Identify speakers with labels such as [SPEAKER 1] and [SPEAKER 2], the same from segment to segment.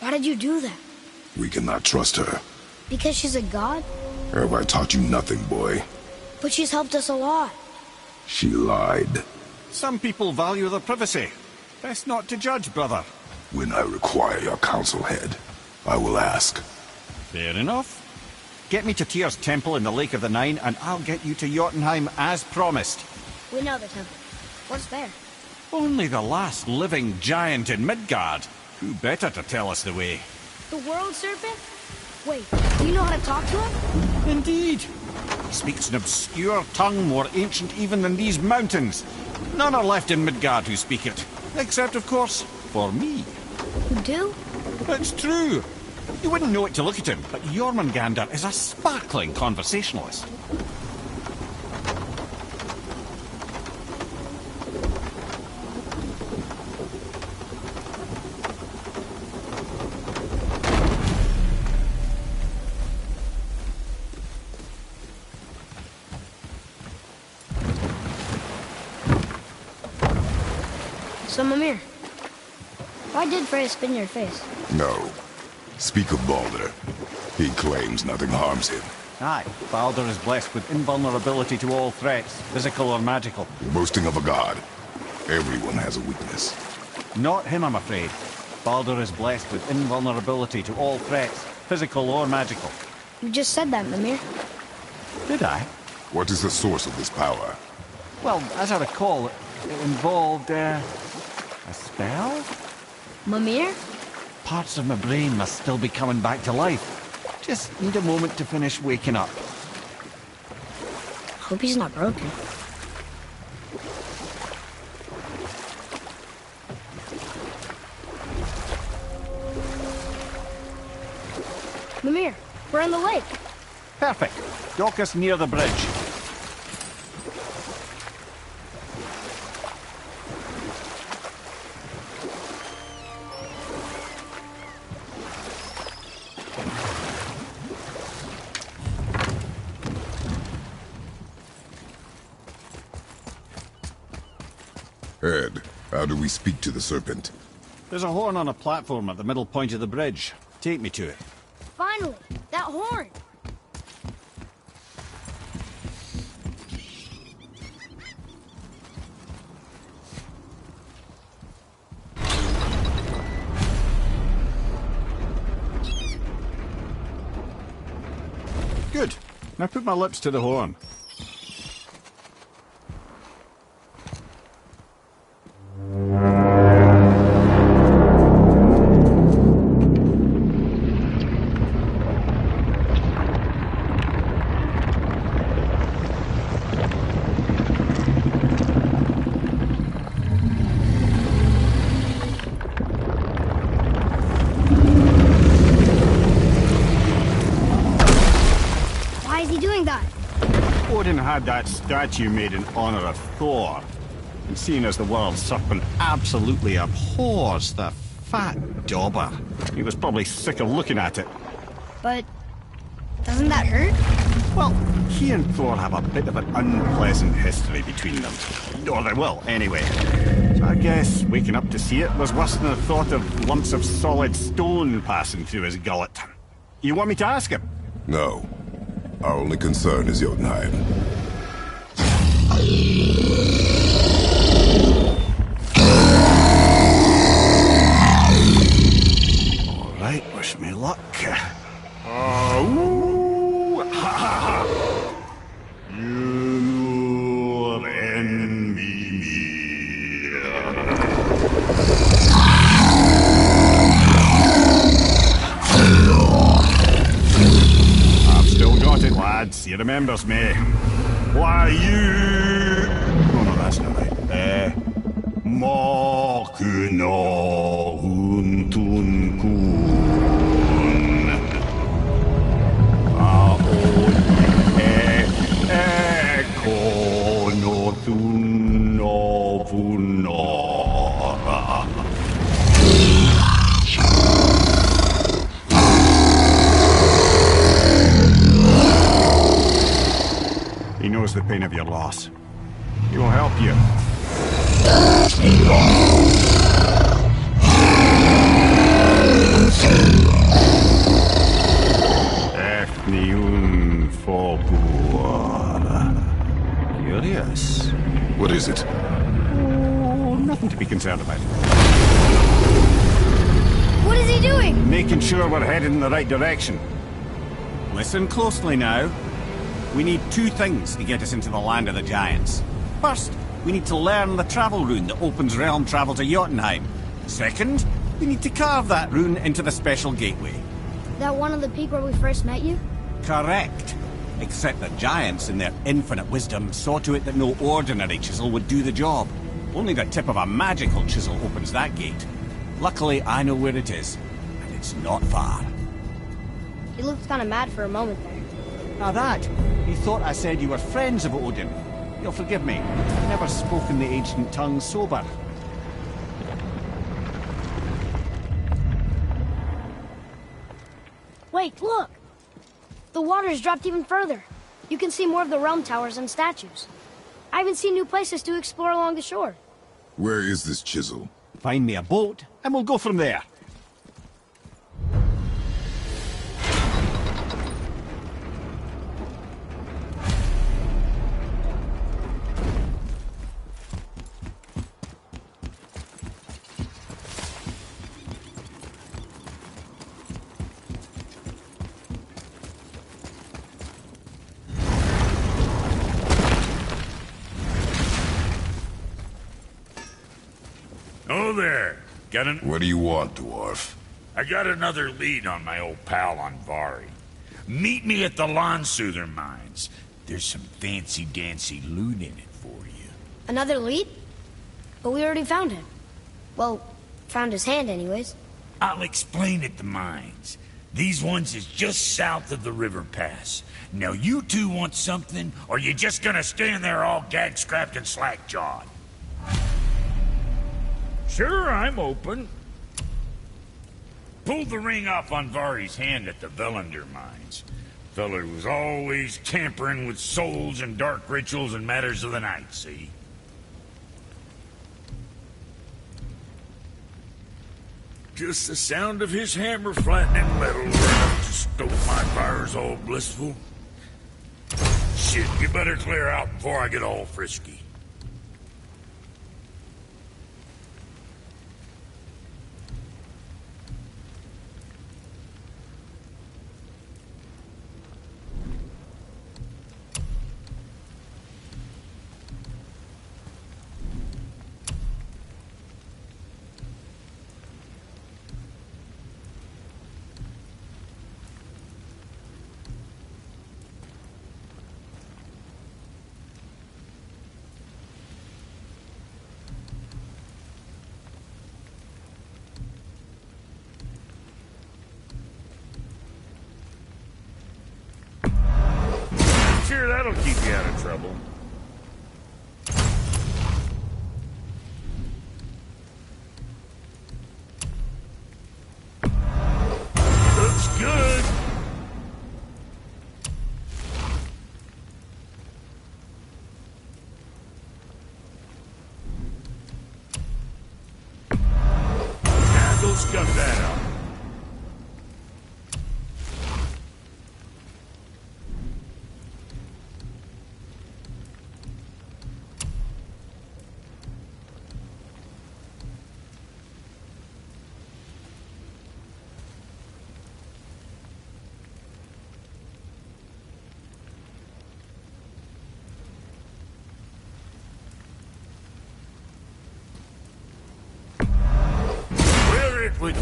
[SPEAKER 1] Why did you do that?
[SPEAKER 2] We cannot trust her.
[SPEAKER 1] Because she's a god?
[SPEAKER 2] Have I taught you nothing, boy?
[SPEAKER 1] But she's helped us a lot.
[SPEAKER 2] She lied.
[SPEAKER 3] Some people value their privacy. Best not to judge, brother.
[SPEAKER 2] When I require your council head, I will ask.
[SPEAKER 3] Fair enough. Get me to Tyr's temple in the Lake of the Nine, and I'll get you to Jotunheim as promised.
[SPEAKER 1] We know the temple. What's there?
[SPEAKER 3] Only the last living giant in Midgard. Who better to tell us the way?
[SPEAKER 1] The World Serpent? Wait, do you know how to talk to him?
[SPEAKER 3] Indeed. He speaks an obscure tongue more ancient even than these mountains. None are left in Midgard who speak it. Except, of course, for me.
[SPEAKER 1] You do?
[SPEAKER 3] It's true. You wouldn't know it to look at him, but Jormungandr is a sparkling conversationalist.
[SPEAKER 1] So, Mimir, why did Freya spin your face?
[SPEAKER 2] No. Speak of Baldur. He claims nothing harms him.
[SPEAKER 3] Aye, Baldur is blessed with invulnerability to all threats, physical or magical.
[SPEAKER 2] You're boasting of a god. Everyone has a weakness.
[SPEAKER 3] Not him, I'm afraid. Baldur is blessed with invulnerability to all threats, physical or magical.
[SPEAKER 1] You just said that, Mimir.
[SPEAKER 3] Did I?
[SPEAKER 2] What is the source of this power?
[SPEAKER 3] Well, as I recall, it involved, a spell?
[SPEAKER 1] Mimir?
[SPEAKER 3] Parts of my brain must still be coming back to life. Just need a moment to finish waking up.
[SPEAKER 1] Hope he's not broken. Mimir, we're in the lake.
[SPEAKER 3] Perfect. Dock us near the bridge.
[SPEAKER 2] Ed, how do we speak to the serpent?
[SPEAKER 3] There's a horn on a platform at the middle point of the bridge. Take me to it.
[SPEAKER 1] Finally, that horn.
[SPEAKER 3] Good. Now put my lips to the horn.
[SPEAKER 1] Why is he doing that?
[SPEAKER 3] Odin had that statue made in honor of Thor. And seeing as the world serpent absolutely abhors the fat dauber, he was probably sick of looking at it.
[SPEAKER 1] But doesn't that hurt?
[SPEAKER 3] Well, he and Thor have a bit of an unpleasant history between them. Or they will, anyway. So I guess waking up to see it was worse than the thought of lumps of solid stone passing through his gullet. You want me to ask him?
[SPEAKER 2] No. Our only concern is Jotunheim.
[SPEAKER 3] All right, wish me luck. Ooh, ha, ha, ha. You're in me. I've still got it, lads. He remembers me. Why, you... Oh, no, that's not right. Makuna huntun kun. Ekonothun ovunora. He knows the pain of your loss. He will help you. Ethnium Folklore. Curious.
[SPEAKER 2] What is it?
[SPEAKER 3] Oh, nothing to be concerned about.
[SPEAKER 1] What is he doing?
[SPEAKER 3] Making sure we're headed in the right direction. Listen closely now. We need two things to get us into the land of the giants. First, we need to learn the travel rune that opens realm travel to Jotunheim. Second, we need to carve that rune into the special gateway.
[SPEAKER 1] That one on the peak where we first met you?
[SPEAKER 3] Correct. Except the giants, in their infinite wisdom, saw to it that no ordinary chisel would do the job. Only the tip of a magical chisel opens that gate. Luckily, I know where it is, and it's not far.
[SPEAKER 1] He looked kind of mad for a moment there.
[SPEAKER 3] Now that, he thought I said you were friends of Odin. You'll forgive me. I've never spoken the ancient tongue sober.
[SPEAKER 1] Wait, look! The water's dropped even further. You can see more of the realm towers and statues. I even see new places to explore along the shore.
[SPEAKER 2] Where is this chisel?
[SPEAKER 3] Find me a boat, and we'll go from there.
[SPEAKER 4] Oh there. Got an...
[SPEAKER 2] What do you want, dwarf?
[SPEAKER 4] I got another lead on my old pal Andvari. Meet me at the Landsouther mines. There's some fancy-dancy loot in it for you.
[SPEAKER 1] Another lead? But we already found him. Well, found his hand anyways.
[SPEAKER 4] I'll explain at the mines. These ones is just south of the river pass. Now you two want something, or you just gonna stand there all gag-scrapped and slack-jawed? Sure, I'm open. Pulled the ring off Andvari's hand at the Velander mines. Feller was always tampering with souls and dark rituals and matters of the night, see? Just the sound of his hammer flattening metal were enough to stoke my fires all blissful. Shit, you better clear out before I get all frisky. Sure, that'll keep you out of trouble. Looks good. Now go scuff that up. With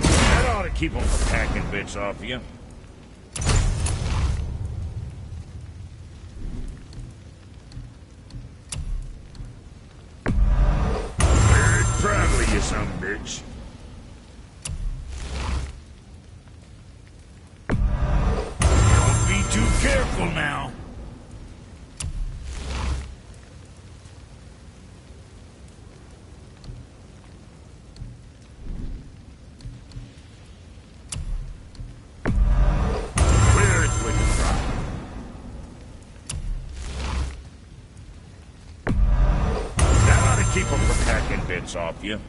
[SPEAKER 4] that ought to keep them from packing bits off you. Proudly, you son of a bitch. Don't be too careful now. pants off you.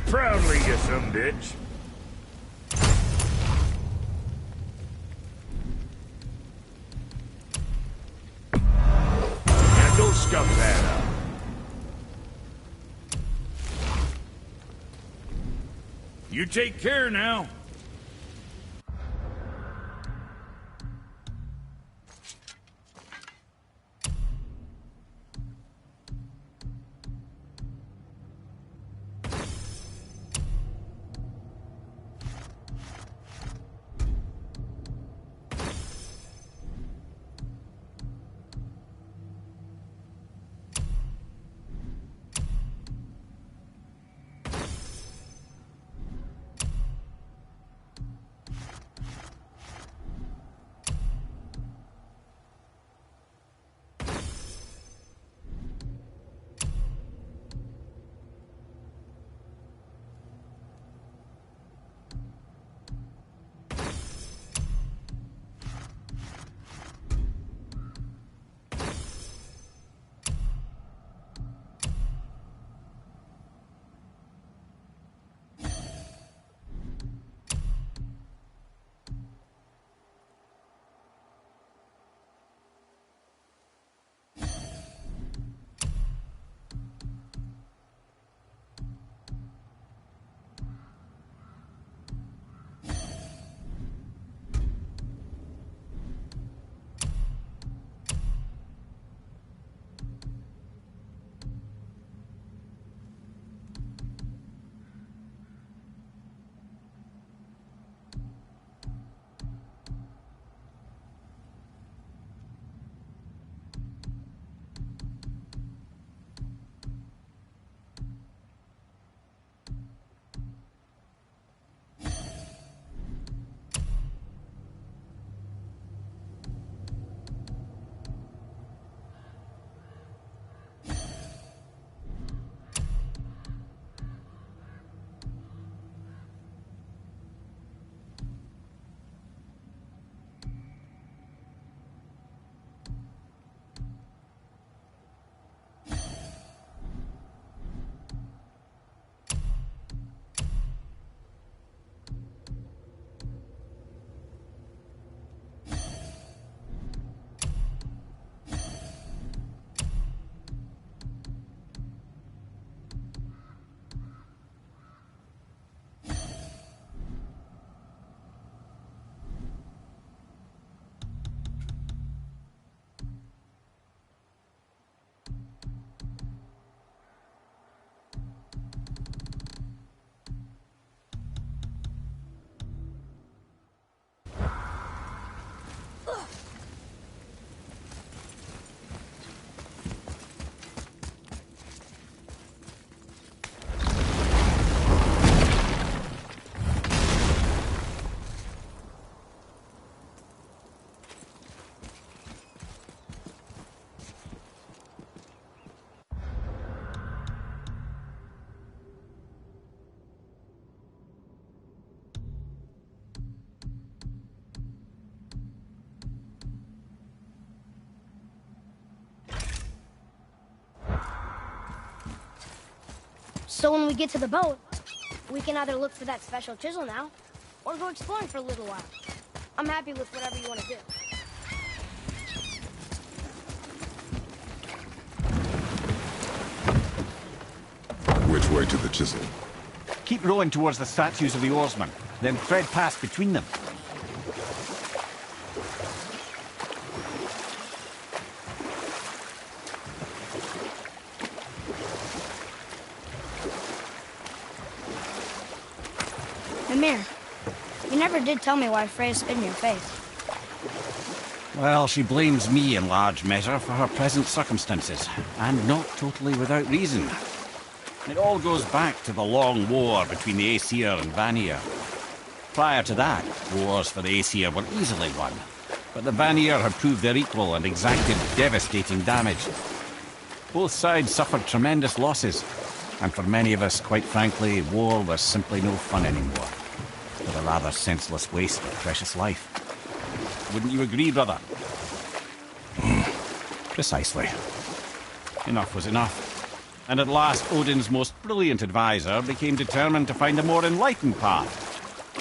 [SPEAKER 4] Proudly, you some bitch. Now go scuff that up. You take care now.
[SPEAKER 1] So when we get to the boat, we can either look for that special chisel now, or go exploring for a little while. I'm happy with whatever you want to do.
[SPEAKER 2] Which way to the chisel?
[SPEAKER 3] Keep rowing towards the statues of the oarsmen, then thread past between them.
[SPEAKER 1] Mimir, you never did tell me why Freya spit in your face.
[SPEAKER 3] Well, she blames me in large measure for her present circumstances, and not totally without reason. It all goes back to the long war between the Aesir and Vanir. Prior to that, wars for the Aesir were easily won, but the Vanir had proved their equal and exacted devastating damage. Both sides suffered tremendous losses, and for many of us, quite frankly, war was simply no fun anymore, but a rather senseless waste of precious life. Wouldn't you agree, brother? Precisely. Enough was enough. And at last, Odin's most brilliant advisor became determined to find a more enlightened path.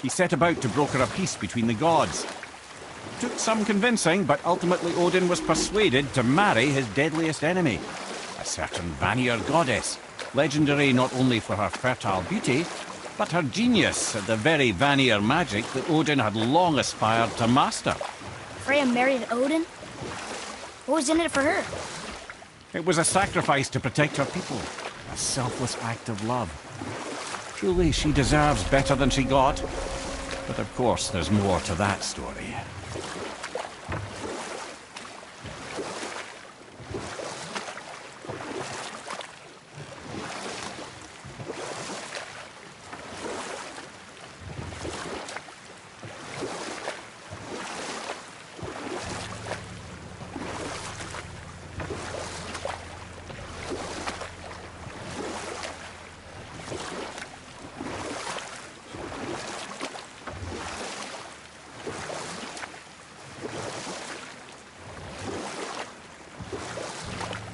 [SPEAKER 3] He set about to broker a peace between the gods. Took some convincing, but ultimately Odin was persuaded to marry his deadliest enemy, a certain Vanir goddess, legendary not only for her fertile beauty, but her genius at the very Vanir magic that Odin had long aspired to master.
[SPEAKER 1] Freya married Odin? What was in it for her?
[SPEAKER 3] It was a sacrifice to protect her people, a selfless act of love. Truly, she deserves better than she got. But of course, there's more to that story.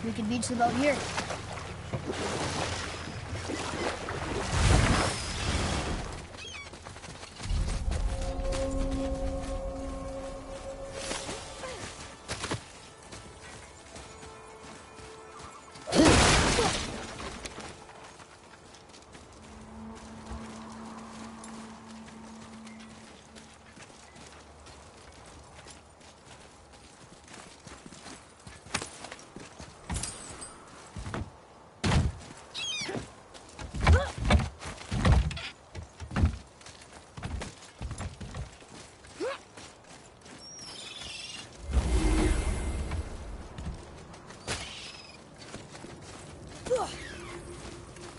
[SPEAKER 1] We could beach the boat here.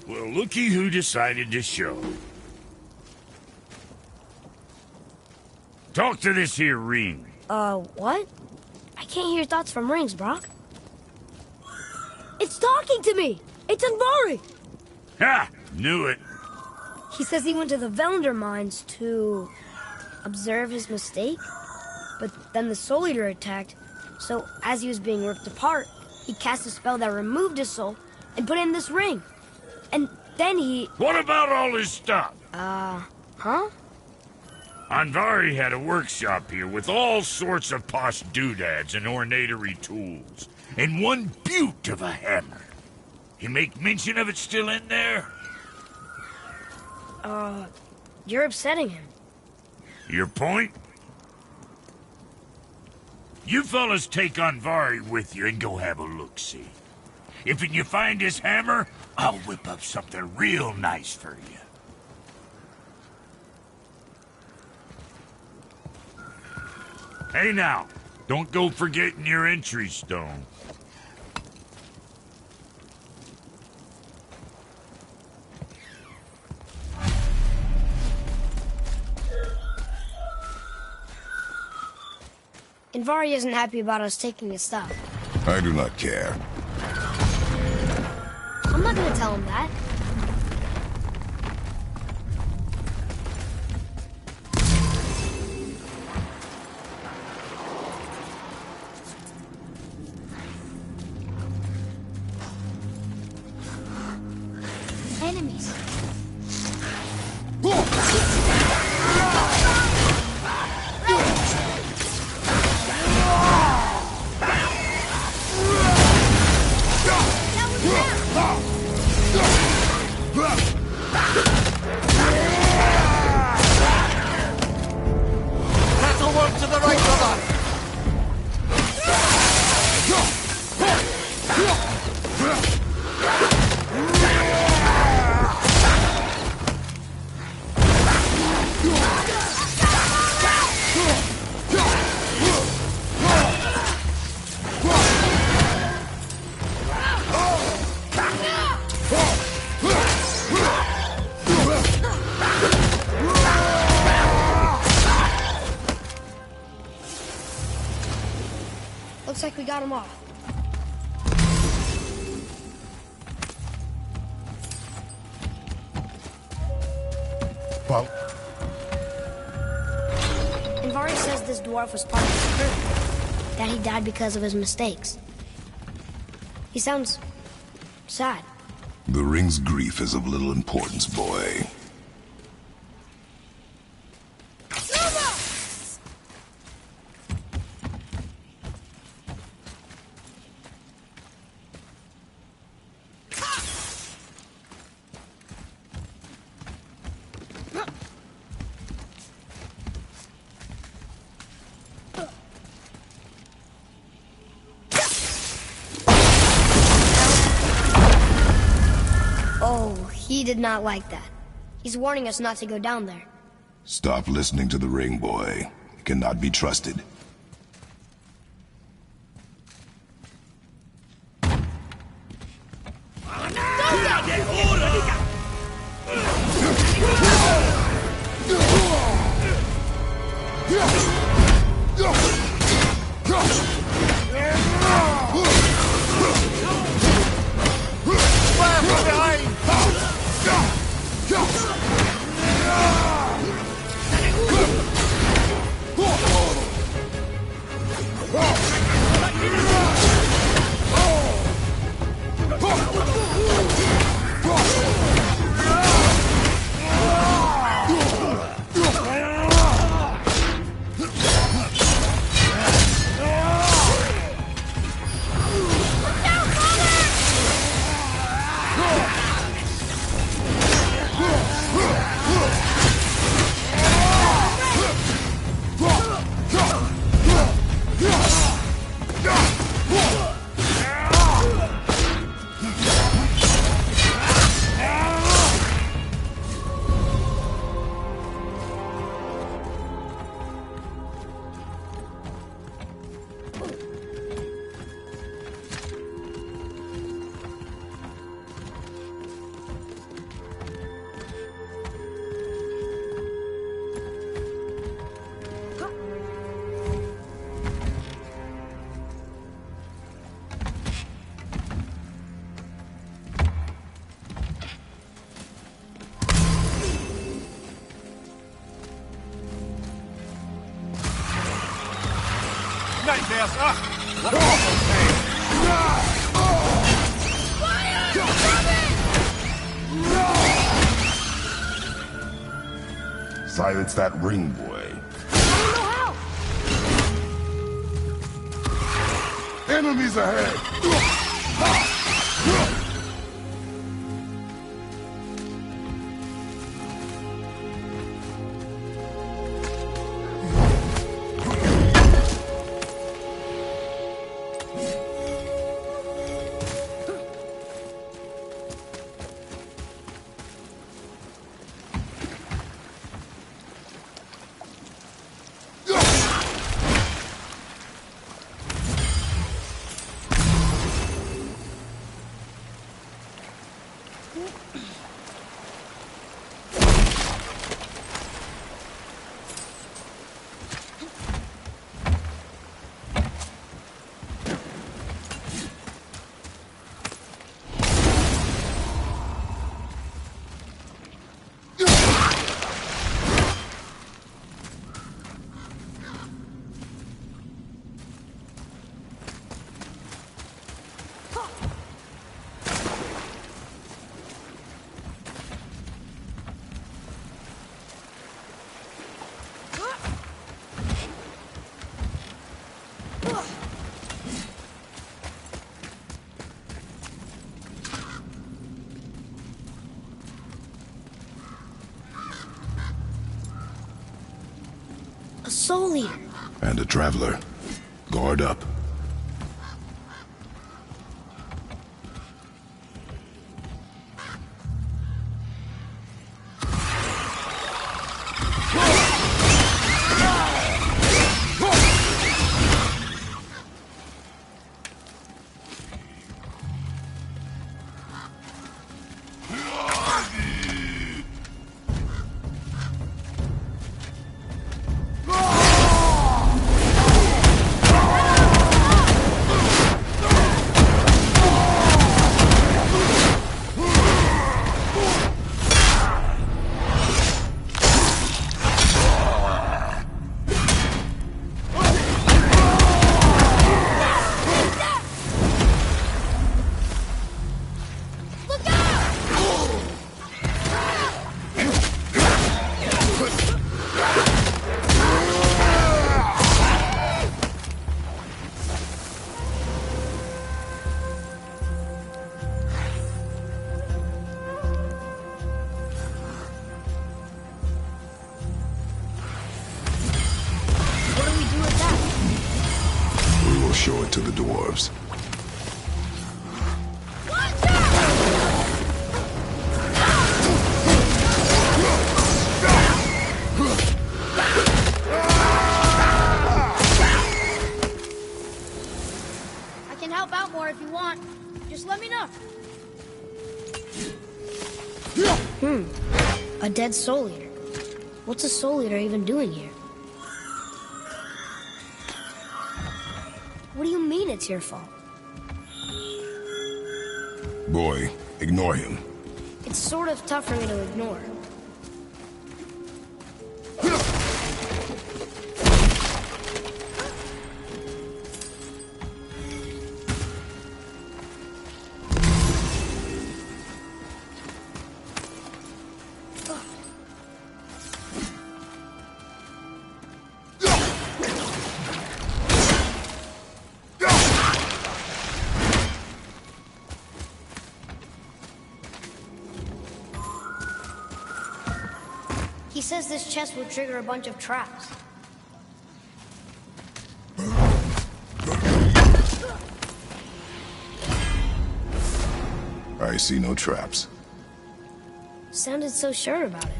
[SPEAKER 4] Well, looky who decided to show. Talk to this here ring.
[SPEAKER 1] What? I can't hear thoughts from rings, Brock. It's talking to me! It's Andvari!
[SPEAKER 4] Ha! Knew it.
[SPEAKER 1] He says he went to the Velnder mines to observe his mistake, but then the Soul Eater attacked, so as he was being ripped apart, he cast a spell that removed his soul and put in this ring. And then he...
[SPEAKER 4] What about all his stuff?
[SPEAKER 1] Huh?
[SPEAKER 4] Andvari had a workshop here with all sorts of posh doodads and ornatery tools, and one beaut of a hammer. You make mention of it still in there?
[SPEAKER 1] You're upsetting him.
[SPEAKER 4] Your point? You fellas take Andvari with you and go have a look-see. If you find his hammer, I'll whip up something real nice for you. Hey now, don't go forgetting your entry stone.
[SPEAKER 1] Andvari isn't happy about us taking his stuff.
[SPEAKER 2] I do not care.
[SPEAKER 1] I'm not gonna tell him that. Enemies.
[SPEAKER 5] That'll work to the right, brother!
[SPEAKER 1] got him off.
[SPEAKER 2] Well,
[SPEAKER 1] Andvari says this dwarf was part of his crew. That he died because of his mistakes. He sounds sad.
[SPEAKER 2] the ring's grief is of little importance, boy.
[SPEAKER 1] Oh, he did not like that. He's warning us not to go down there.
[SPEAKER 2] Stop listening to the ring, boy. It cannot be trusted.
[SPEAKER 5] Nightmares! What awful pain!
[SPEAKER 2] Silence that ring, boy. Enemies ahead!
[SPEAKER 1] A soul eater.
[SPEAKER 2] And a traveler. Guard up. nerves.
[SPEAKER 1] I can help out more if you want. Just let me know. A dead soul eater. What's a soul eater even doing here? What do you mean it's your fault?
[SPEAKER 2] Boy, ignore him.
[SPEAKER 1] It's sort of tough for me to ignore. He says this chest will trigger a bunch of traps.
[SPEAKER 2] I see no traps.
[SPEAKER 1] Sounded so sure about it.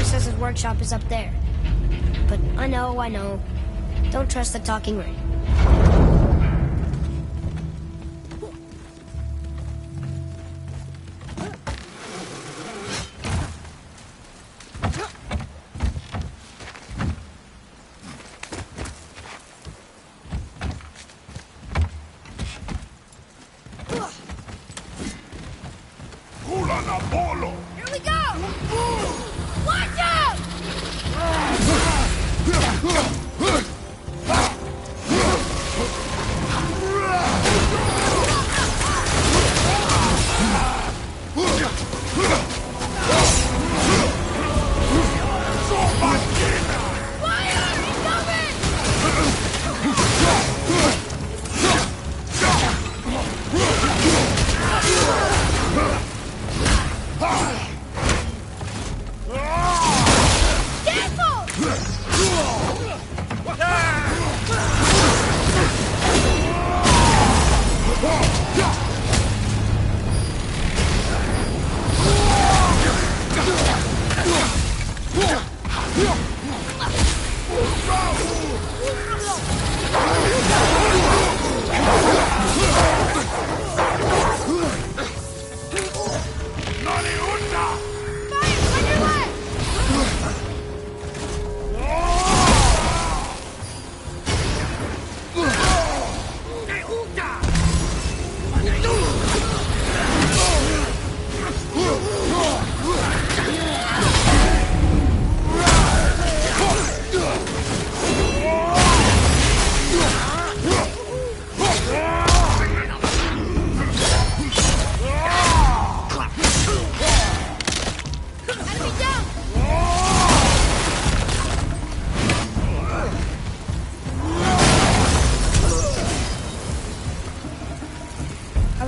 [SPEAKER 1] Says his workshop is up there. But I know. Don't trust the talking ring.
[SPEAKER 5] Here we go! Watch out!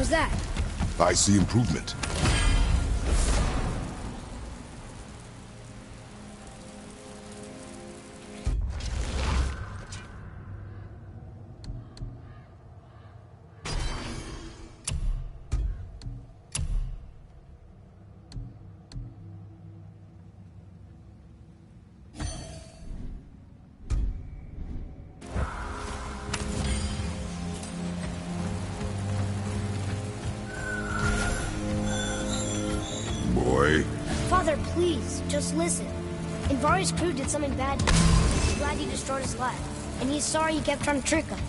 [SPEAKER 1] How's that?
[SPEAKER 2] I see improvement. Boy.
[SPEAKER 1] Father, please, just listen. Invari's crew did something bad to him. He's glad he destroyed his lab. And he's sorry he kept trying to trick us.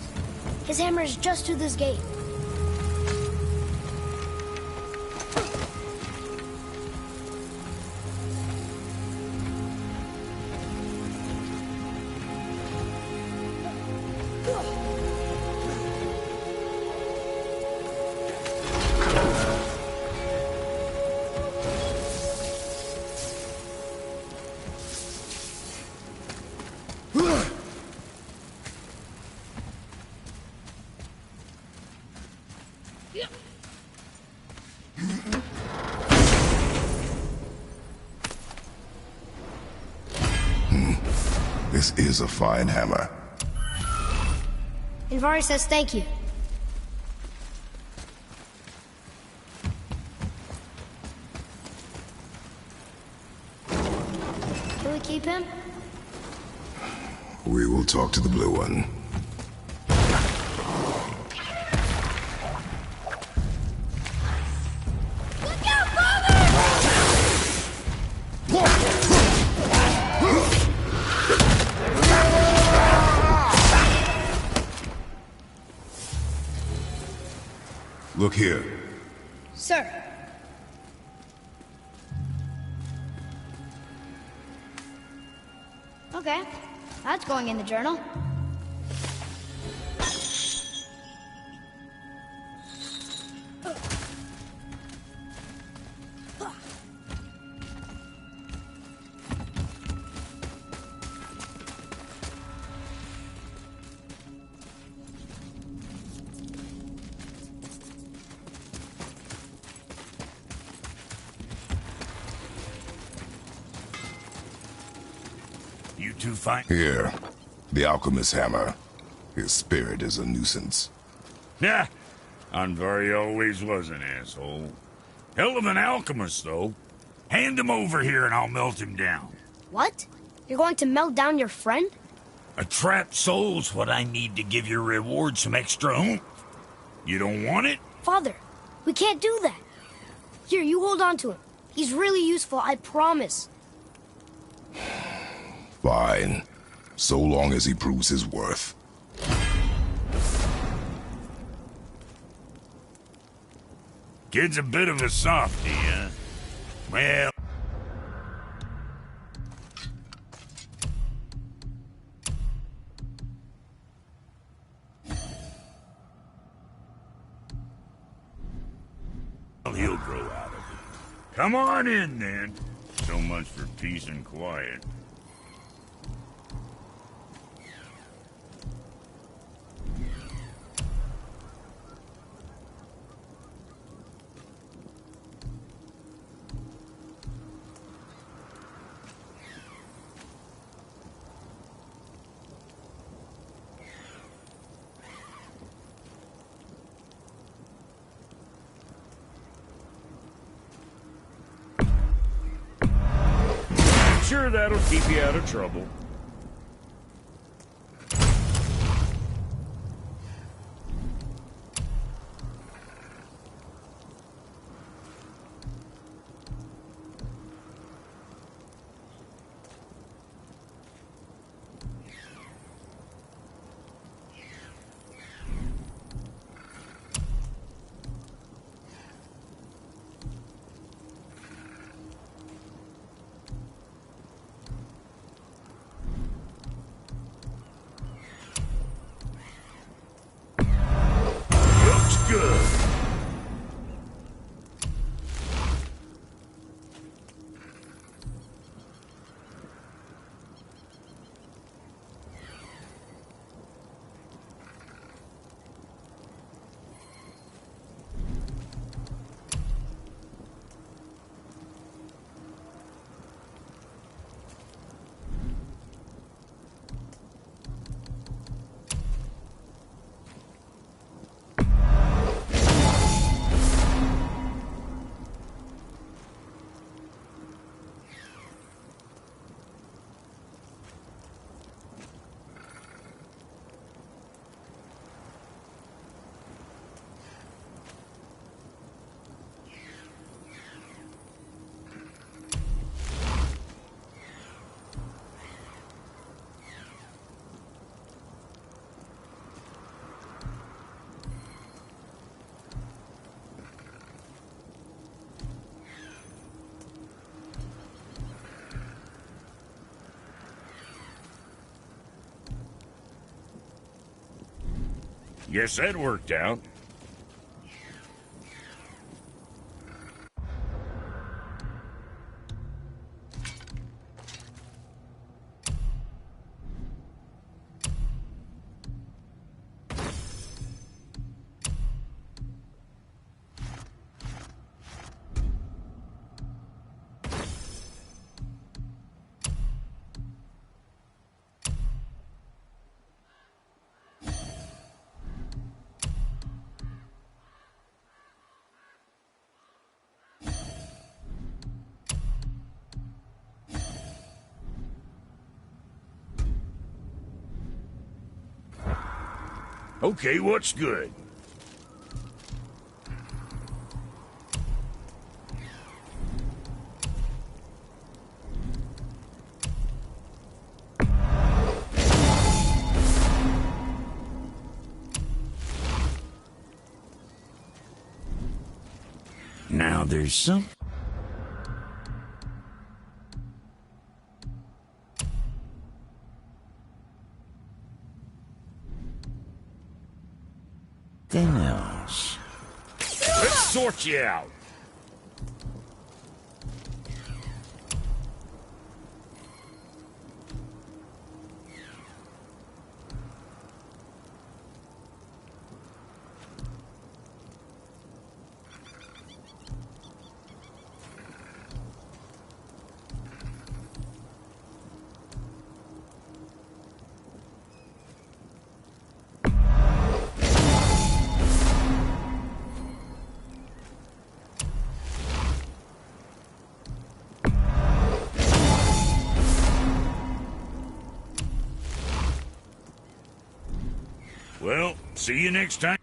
[SPEAKER 1] His hammer is just through this gate.
[SPEAKER 2] This is a fine hammer.
[SPEAKER 1] Invari says thank you. Can we keep him?
[SPEAKER 2] We will talk to the blue one.
[SPEAKER 5] Look out, brother!
[SPEAKER 2] Look here.
[SPEAKER 1] Sir. Okay, that's going in the journal.
[SPEAKER 4] You two find...
[SPEAKER 2] Here. The alchemist's hammer. His spirit is a nuisance.
[SPEAKER 4] Yeah, Anvari always was an asshole. Hell of an alchemist, though. Hand him over here and I'll melt him down.
[SPEAKER 1] What? You're going to melt down your friend?
[SPEAKER 4] A trapped soul's what I need to give your reward some extra oomph. You don't want it?
[SPEAKER 1] Father, we can't do that. Here, you hold on to him. He's really useful, I promise.
[SPEAKER 2] Fine. So long as he proves his worth.
[SPEAKER 4] Kid's a bit of a softie, huh? Well... he'll grow out of it. Come on in, then. So much for peace and quiet. Sure, that'll keep you out of trouble. Good. Guess that worked out. Okay, what's good? Now there's some... Then else. Let's sort you out. Well, see you next time.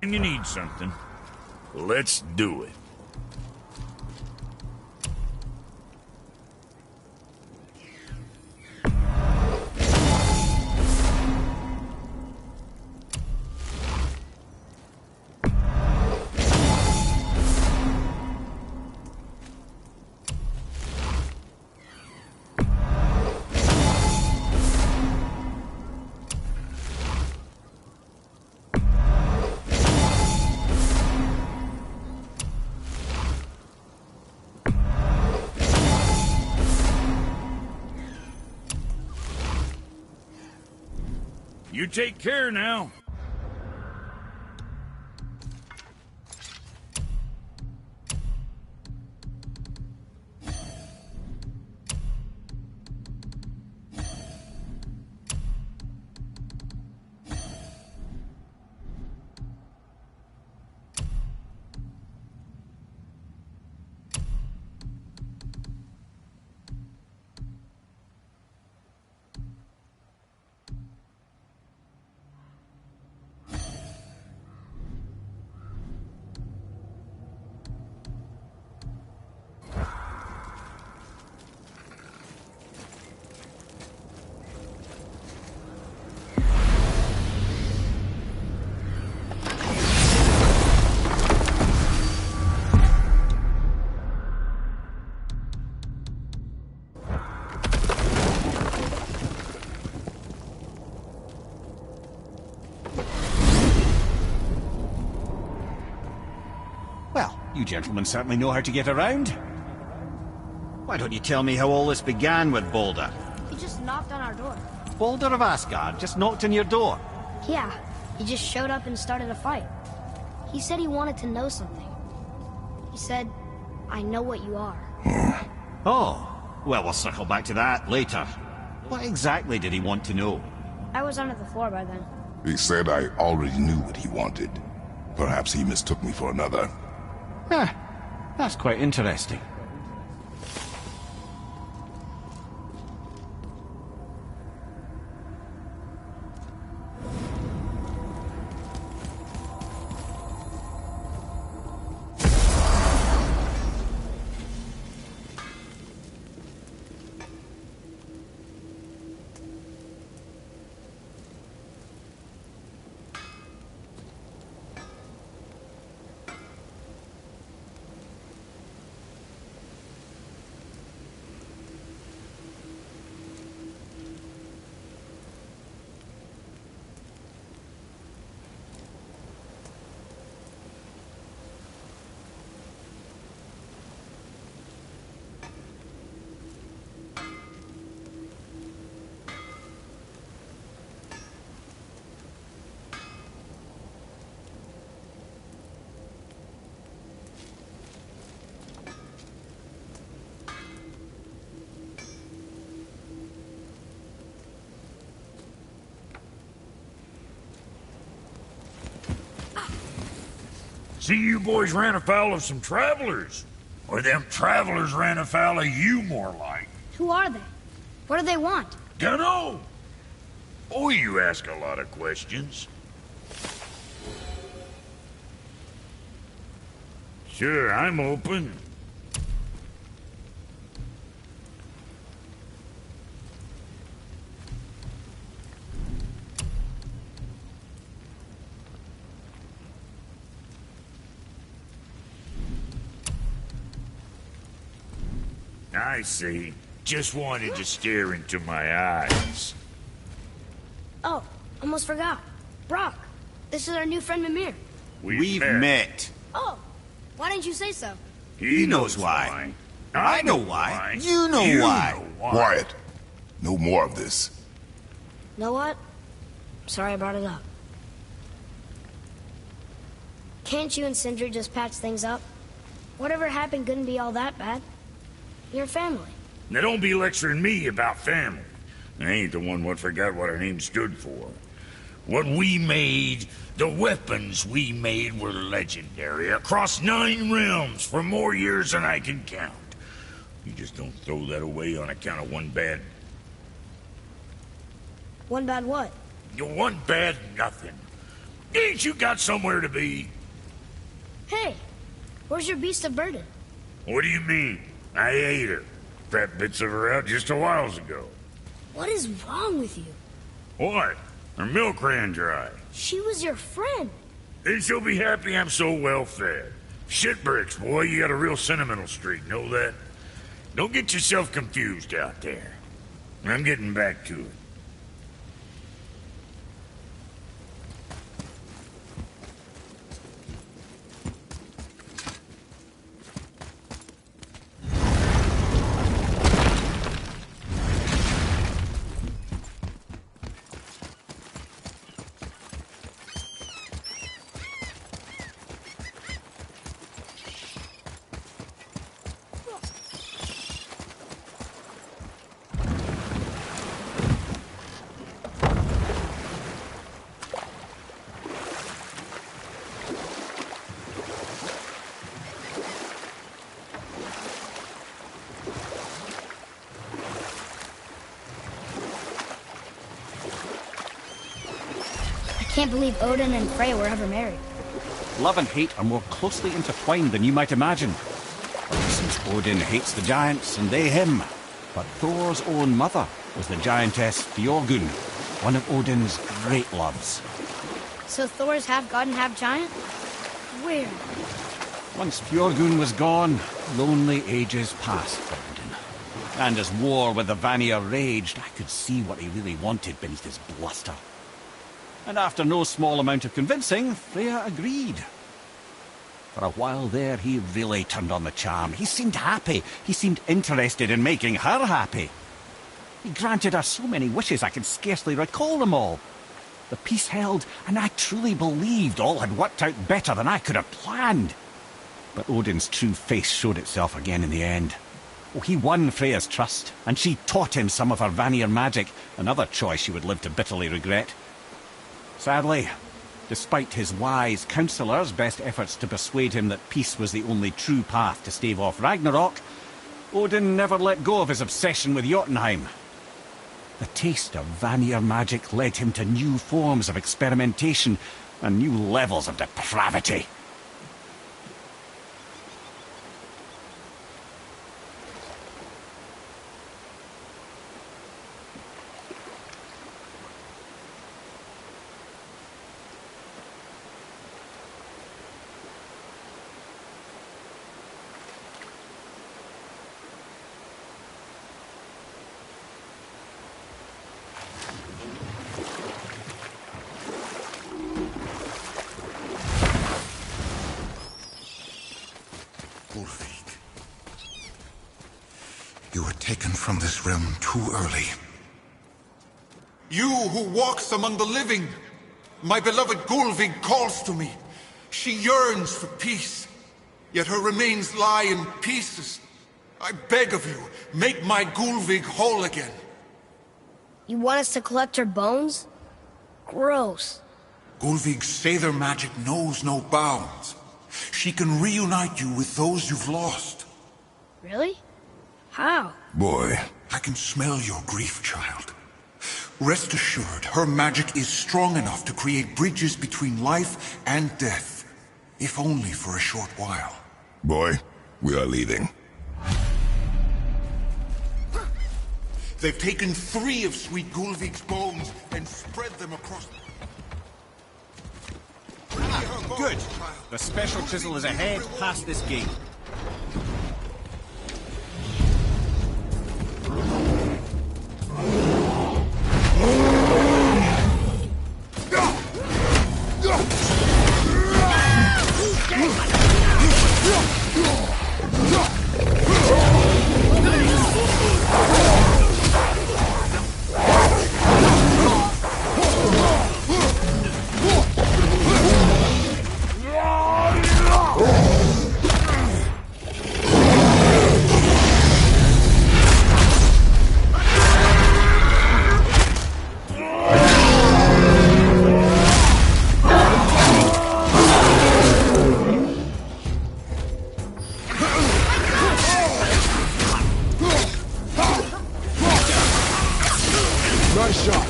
[SPEAKER 4] And you need something. Let's do it. You take care now.
[SPEAKER 3] Well, you gentlemen certainly know how to get around. Why don't you tell me how all this began with Baldur?
[SPEAKER 1] He just knocked on our door.
[SPEAKER 3] Baldur of Asgard just knocked on your door.
[SPEAKER 1] Yeah, he just showed up and started a fight. He said he wanted to know something. He said, I know what you are.
[SPEAKER 3] Oh, well, we'll circle back to that later. What exactly did he want to know?
[SPEAKER 1] I was under the floor by then.
[SPEAKER 2] He said I already knew what he wanted. Perhaps he mistook me for another.
[SPEAKER 3] Huh, that's quite interesting.
[SPEAKER 4] See, you boys ran afoul of some travelers. Or them travelers ran afoul of you, more like.
[SPEAKER 1] Who are they? What do they want?
[SPEAKER 4] Dunno. Oh, you ask a lot of questions. Sure, I'm open. I see. Just wanted to stare into my eyes.
[SPEAKER 1] Oh, almost forgot. Brock, this is our new friend Mimir.
[SPEAKER 3] We've met.
[SPEAKER 1] Oh, why didn't you say so?
[SPEAKER 4] He
[SPEAKER 3] knows why. I know why. You know why.
[SPEAKER 2] Quiet. No more of this.
[SPEAKER 1] Know what? Sorry I brought it up. Can't you and Sindri just patch things up? Whatever happened couldn't be all that bad. You're family.
[SPEAKER 4] Now don't be lecturing me about family. I ain't the one what forgot what our name stood for. What we made, the weapons we made were legendary across 9 realms for more years than I can count. You just don't throw that away on account of one bad...
[SPEAKER 1] One bad what?
[SPEAKER 4] One bad nothing. Ain't you got somewhere to be?
[SPEAKER 1] Hey, where's your beast of burden?
[SPEAKER 4] What do you mean? I ate her. Fat bits of her out just a while ago.
[SPEAKER 1] What is wrong with you?
[SPEAKER 4] What? Her milk ran dry.
[SPEAKER 1] She was your friend.
[SPEAKER 4] Then she'll be happy I'm so well fed. Shit bricks, boy, you got a real sentimental streak, know that? Don't get yourself confused out there. I'm getting back to it.
[SPEAKER 1] I can't believe Odin and Freya were ever married.
[SPEAKER 3] Love and hate are more closely intertwined than you might imagine. For instance, Odin hates the giants and they him. But Thor's own mother was the giantess Fjorgun, one of Odin's great loves.
[SPEAKER 1] So Thor's half god and half giant? Weird.
[SPEAKER 3] Once Fjorgun was gone, lonely ages passed for Odin. And as war with the Vanir raged, I could see what he really wanted beneath his bluster. And after no small amount of convincing, Freya agreed. For a while there, he really turned on the charm. He seemed happy. He seemed interested in making her happy. He granted her so many wishes I could scarcely recall them all. The peace held, and I truly believed all had worked out better than I could have planned. But Odin's true face showed itself again in the end. Oh, he won Freya's trust, and she taught him some of her Vanir magic, another choice she would live to bitterly regret. Sadly, despite his wise counsellors' best efforts to persuade him that peace was the only true path to stave off Ragnarok, Odin never let go of his obsession with Jotunheim. The taste of Vanir magic led him to new forms of experimentation and new levels of depravity.
[SPEAKER 6] Ulfik, you were taken from this realm too early. You who walks among the living, my beloved Gulvig calls to me. She yearns for peace, yet her remains lie in pieces. I beg of you, make my Gulvig whole again.
[SPEAKER 1] You want us to collect her bones? Gross.
[SPEAKER 6] Gulvig's Seidr magic knows no bounds. She can reunite you with those you've lost.
[SPEAKER 1] Really? How?
[SPEAKER 2] Boy,
[SPEAKER 6] I can smell your grief, child. Rest assured, her magic is strong enough to create bridges between life and death, if only for a short while.
[SPEAKER 2] boy, we are leaving.
[SPEAKER 6] They've taken 3 of Sweet Gulvig's bones and spread them across...
[SPEAKER 3] Good. The special chisel is ahead, past this gate.
[SPEAKER 2] Nice shot.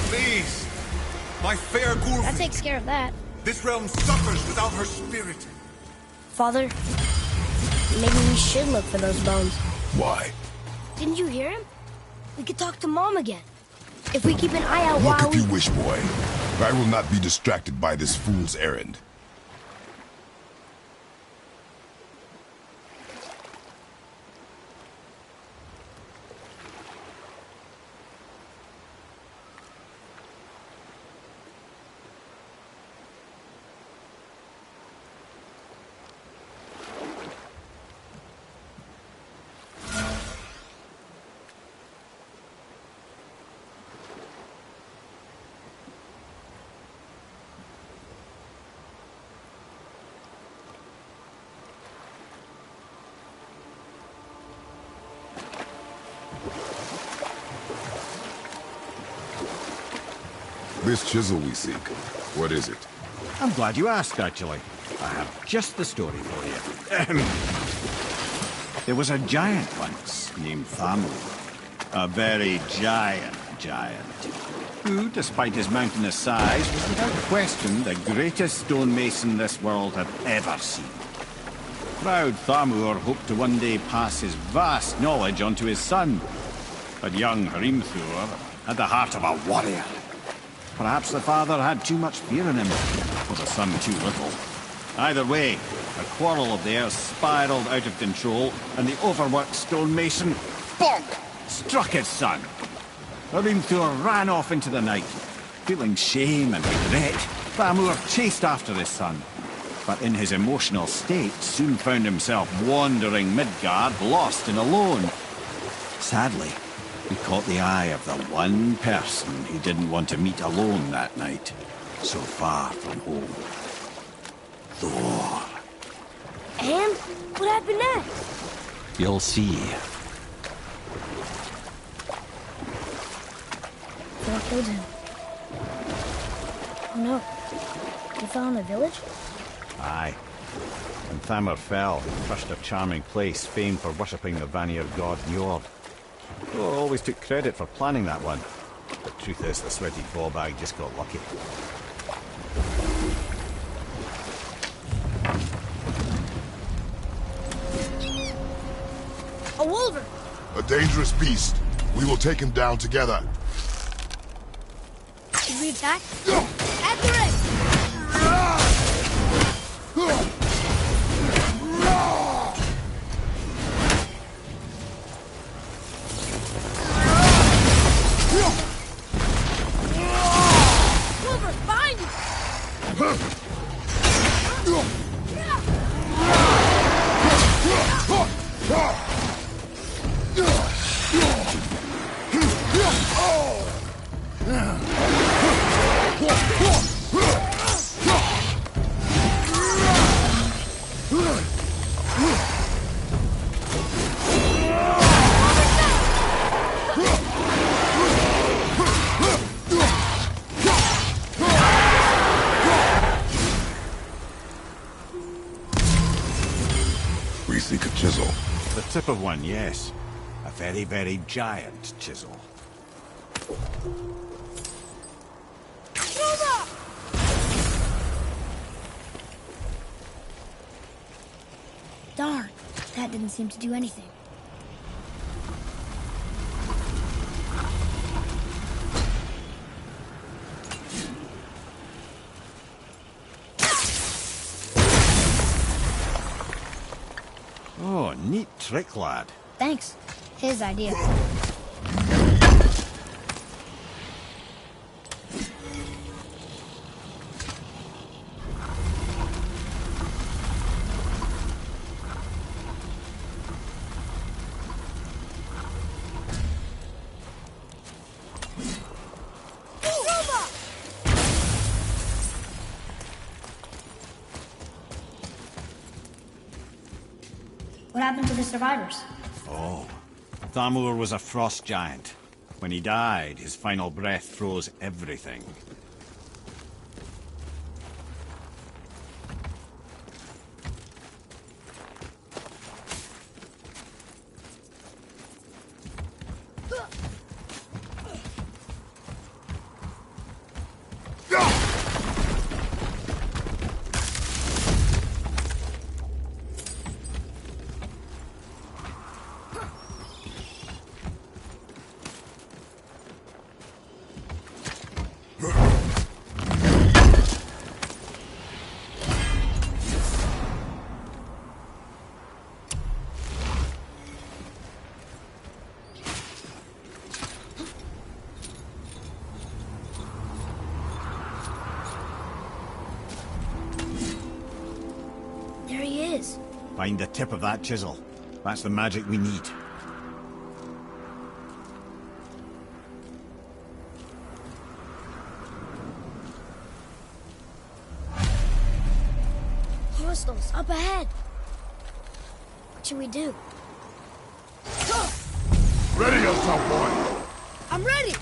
[SPEAKER 6] Please! My fair
[SPEAKER 1] That
[SPEAKER 6] Gulvig!
[SPEAKER 1] takes care of that.
[SPEAKER 6] This realm suffers without her spirit.
[SPEAKER 1] Father, maybe we should look for those bones.
[SPEAKER 2] Why?
[SPEAKER 1] Didn't you hear him? We could talk to Mom again. If we keep an eye out
[SPEAKER 2] Look
[SPEAKER 1] while
[SPEAKER 2] if you wish, boy. I will not be distracted by this fool's errand. This chisel we seek, what is it?
[SPEAKER 3] I'm glad you asked, actually. I have just the story for you. There was a giant once named Thamur. A very giant, who, despite his mountainous size, was without question the greatest stonemason this world had ever seen. Proud Thamur hoped to one day pass his vast knowledge on to his son. But young Hrimthur had the heart of a warrior. Perhaps the father had too much fear in him, or the son too little. Either way, a quarrel of theirs spiraled out of control, and the overworked stonemason, bonk, struck his son. Hrimthur ran off into the night. Feeling shame and regret, Thamur chased after his son. But in his emotional state, soon found himself wandering Midgard, lost and alone. Sadly, he caught the eye of the one person he didn't want to meet alone that night, so far from home. Thor.
[SPEAKER 1] And what happened next?
[SPEAKER 7] You'll see.
[SPEAKER 1] Thor killed him. Oh no. He fell in the village?
[SPEAKER 3] Aye. And Thamur fell, crushed a charming place famed for worshipping the Vanir god Njord. Thor always took credit for planning that one. The truth is, the sweaty ballbag just got lucky.
[SPEAKER 1] A wolver!
[SPEAKER 2] A dangerous beast. We will take him down together.
[SPEAKER 1] Should we attack? At the ready!
[SPEAKER 5] Wolver, behind you!
[SPEAKER 2] We seek a chisel.
[SPEAKER 3] The tip of one, yes. A very, very giant chisel.
[SPEAKER 1] Darn, that didn't seem to do anything.
[SPEAKER 3] Oh, neat trick, lad.
[SPEAKER 1] Thanks. His idea. What happened to the survivors?
[SPEAKER 3] Oh. Thamur was a frost giant. When he died, his final breath froze everything.
[SPEAKER 1] There he is.
[SPEAKER 3] Find the tip of that chisel. That's the magic we need.
[SPEAKER 1] Hostiles up ahead. What should we do?
[SPEAKER 2] Ready, you tough boy.
[SPEAKER 5] I'm ready!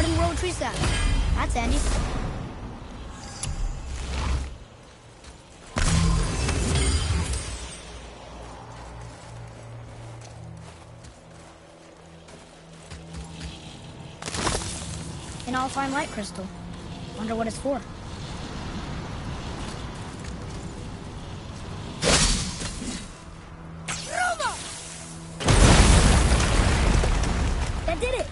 [SPEAKER 1] Ring World Tree Staff. That's handy. An all-time light crystal. Wonder what it's for. That did it!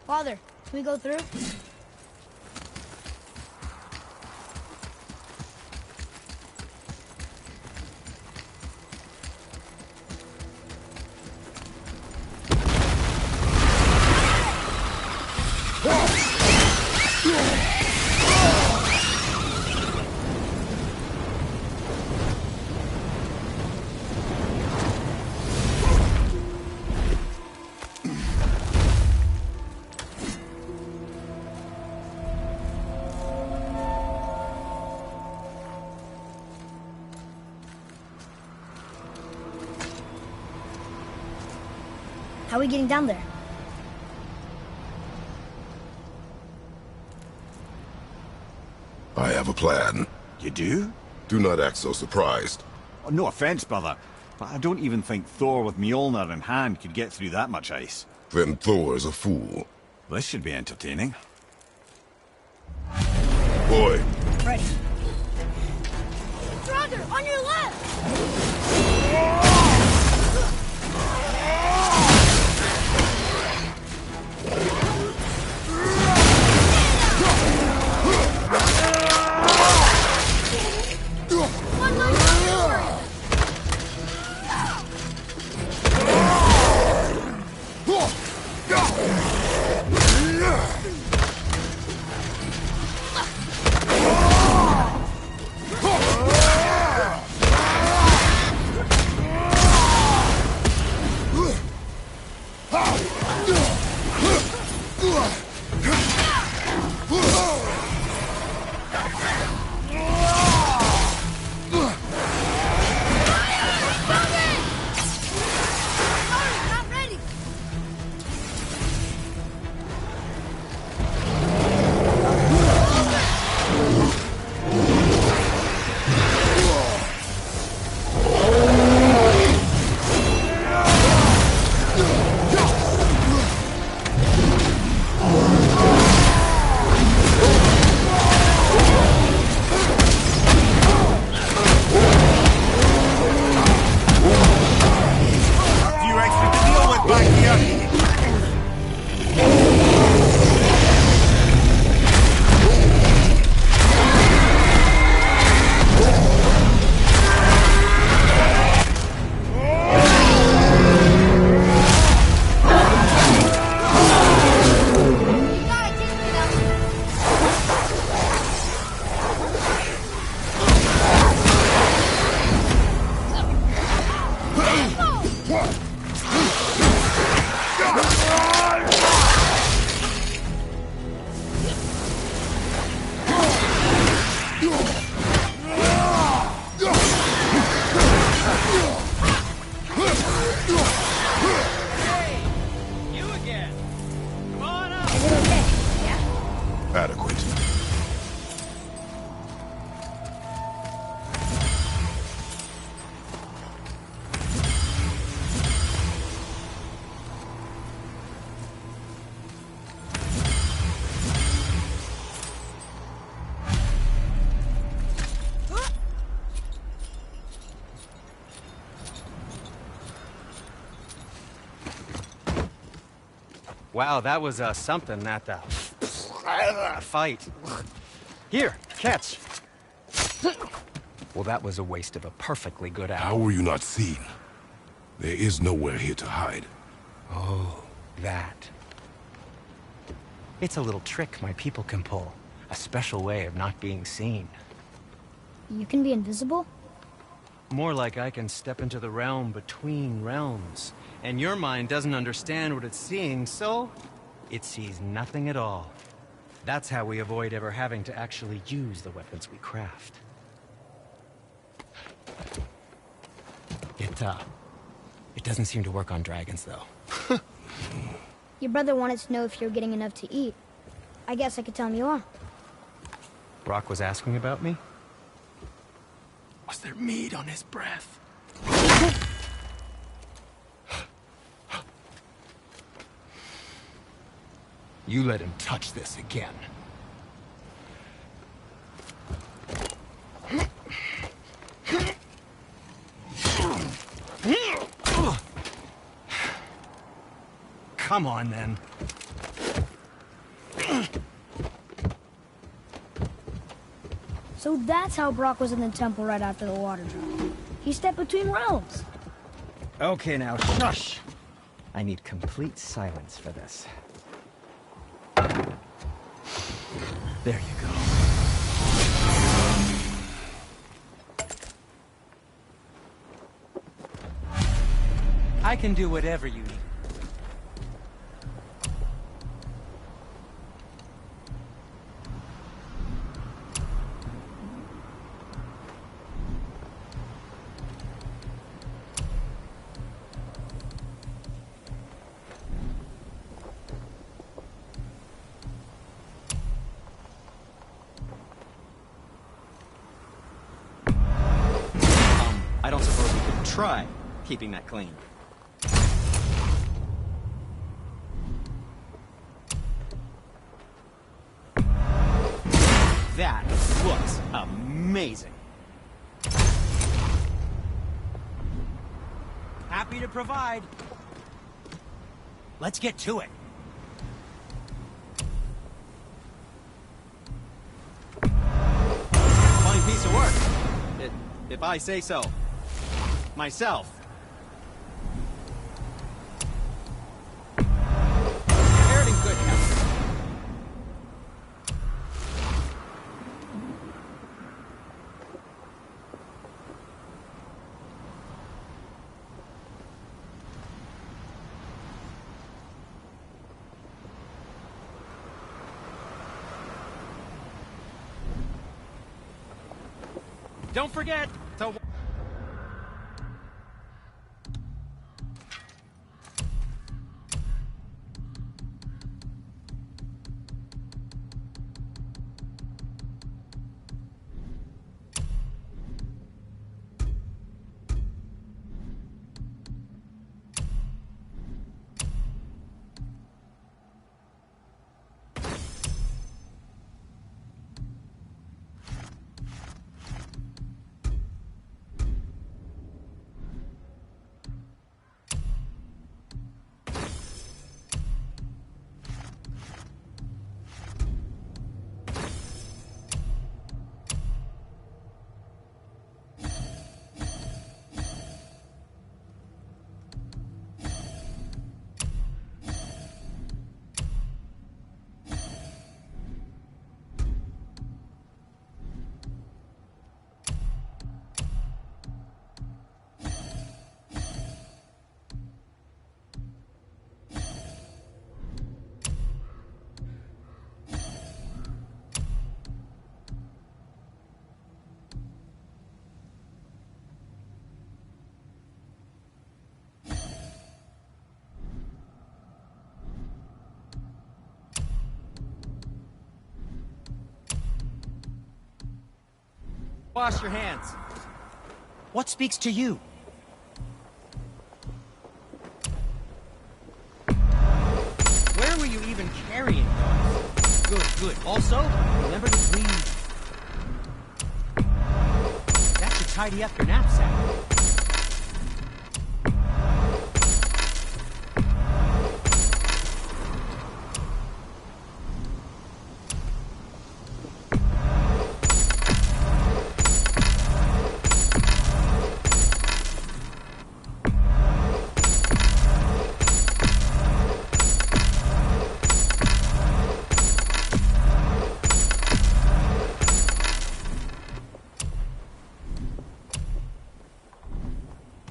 [SPEAKER 1] Father, can we go through? How are we getting down there?
[SPEAKER 2] I have a plan.
[SPEAKER 3] You do?
[SPEAKER 2] Do not act so surprised.
[SPEAKER 3] Oh, no offense, brother, but I don't even think Thor with Mjolnir in hand could get through that much ice.
[SPEAKER 2] Then Thor is a fool.
[SPEAKER 3] This should be entertaining.
[SPEAKER 2] Boy,
[SPEAKER 1] Ready.
[SPEAKER 5] Brother, on your left! One more sword!
[SPEAKER 7] Wow, that was something, that a fight. Here, catch. Well, that was a waste of a perfectly good apple.
[SPEAKER 2] How were you not seen? There is nowhere here to hide.
[SPEAKER 7] Oh, that. It's a little trick my people can pull. A special way of not being seen.
[SPEAKER 1] You can be invisible?
[SPEAKER 7] More like I can step into the realm between realms. And your mind doesn't understand what it's seeing, so it sees nothing at all. That's how we avoid ever having to actually use the weapons we craft. It doesn't seem to work on dragons, though.
[SPEAKER 1] Your brother wanted to know if you're getting enough to eat. I guess I could tell him you are.
[SPEAKER 7] Brock was asking about me? Was there meat on his breath? You let him touch this again. Come on, then.
[SPEAKER 1] So that's how Brock was in the temple right after the water drop. He stepped between realms.
[SPEAKER 7] Okay, now, shush! I need complete silence for this. There you go. I can do whatever you need. I don't suppose we could try keeping that clean. That looks amazing. Happy to provide. Let's get to it. Fine piece of work, if I say so. Myself. Prepared in good health. Don't forget to... Wash your hands. What speaks to you? Where were you even carrying those? Good, good. Also, remember to breathe. That should tidy up your knapsack.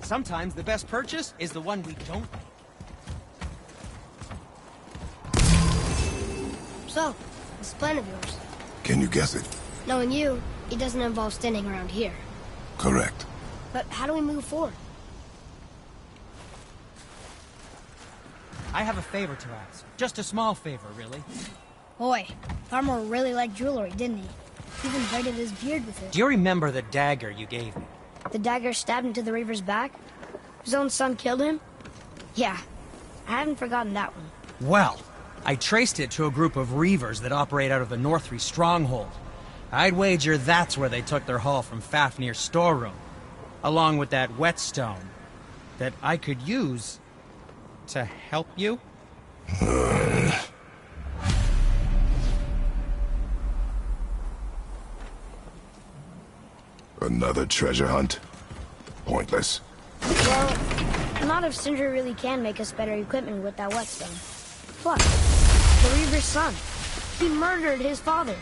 [SPEAKER 7] Sometimes the best purchase is the one we don't make.
[SPEAKER 1] So, what's the plan of yours?
[SPEAKER 2] Can you guess it?
[SPEAKER 1] Knowing you, it doesn't involve standing around here.
[SPEAKER 2] Correct.
[SPEAKER 1] But how do we move forward?
[SPEAKER 7] I have a favor to ask. Just a small favor, really.
[SPEAKER 1] Boy, Farmer really liked jewelry, didn't he? He even braided his beard with it.
[SPEAKER 7] Do you remember the dagger you gave me?
[SPEAKER 1] The dagger stabbed into the Reaver's back? His own son killed him? Yeah, I haven't forgotten that one.
[SPEAKER 7] Well, I traced it to a group of Reavers that operate out of the Northree stronghold. I'd wager that's where they took their haul from Fafnir's storeroom, along with that whetstone that I could use to help you.
[SPEAKER 2] Another treasure hunt? Pointless.
[SPEAKER 1] Well, not if Sindri really can make us better equipment with that whetstone. Plus, the Reaver's son. He murdered his father.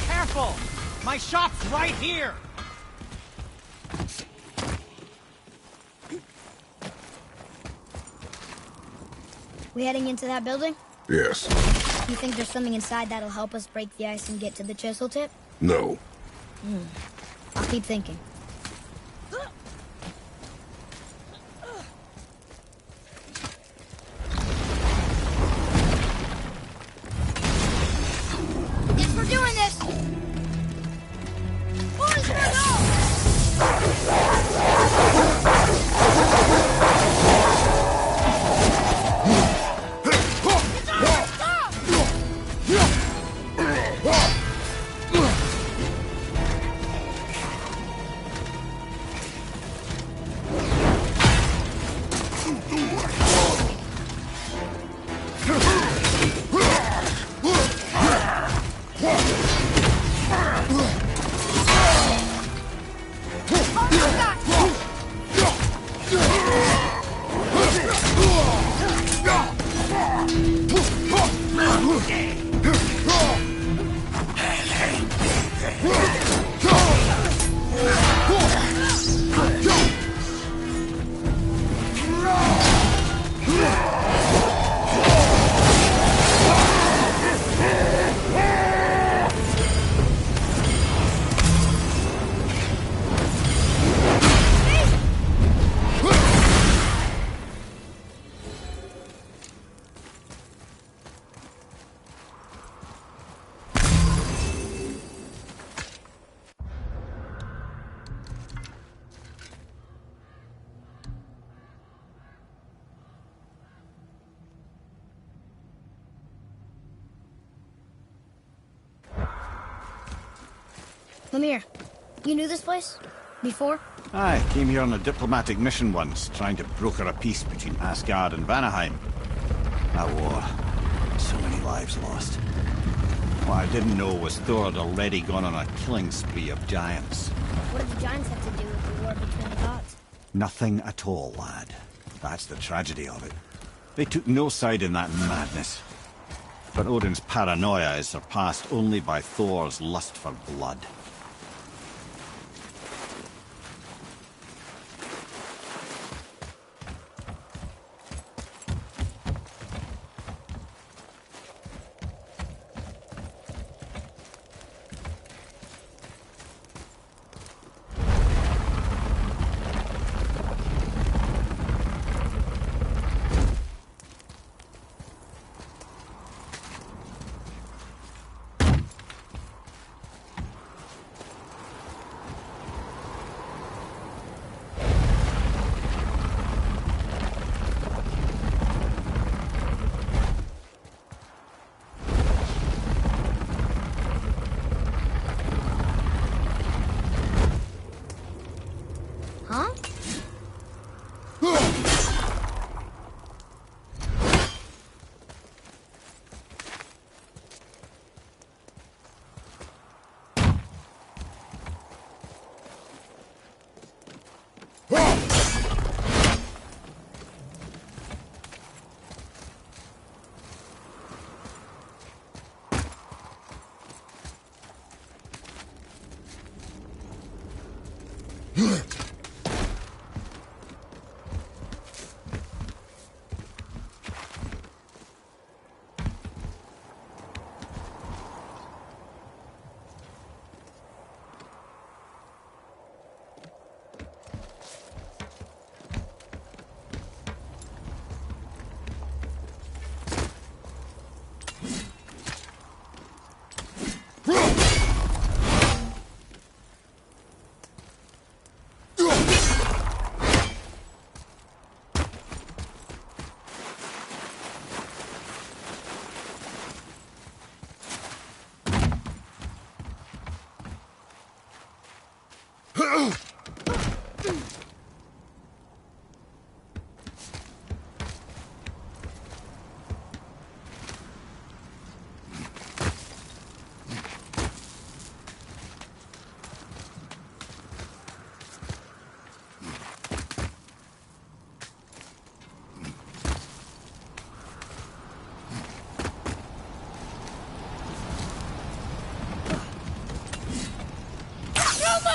[SPEAKER 7] Careful! My shop's right here!
[SPEAKER 1] We heading into that building?
[SPEAKER 2] Yes.
[SPEAKER 1] You think there's something inside that'll help us break the ice and get to the chisel tip?
[SPEAKER 2] No.
[SPEAKER 1] I'll keep thinking.
[SPEAKER 5] Guess we're doing this! Boys, we're go!
[SPEAKER 1] Lemire, you knew this place? Before?
[SPEAKER 3] I came here on a diplomatic mission once, trying to broker a peace between Asgard and Vanaheim. That war. So many lives lost. What I didn't know was Thor had already gone on a killing spree of giants.
[SPEAKER 1] What did the giants have to do with the war between the gods?
[SPEAKER 3] Nothing at all, lad. That's the tragedy of it. They took no side in that madness. But Odin's paranoia is surpassed only by Thor's lust for blood.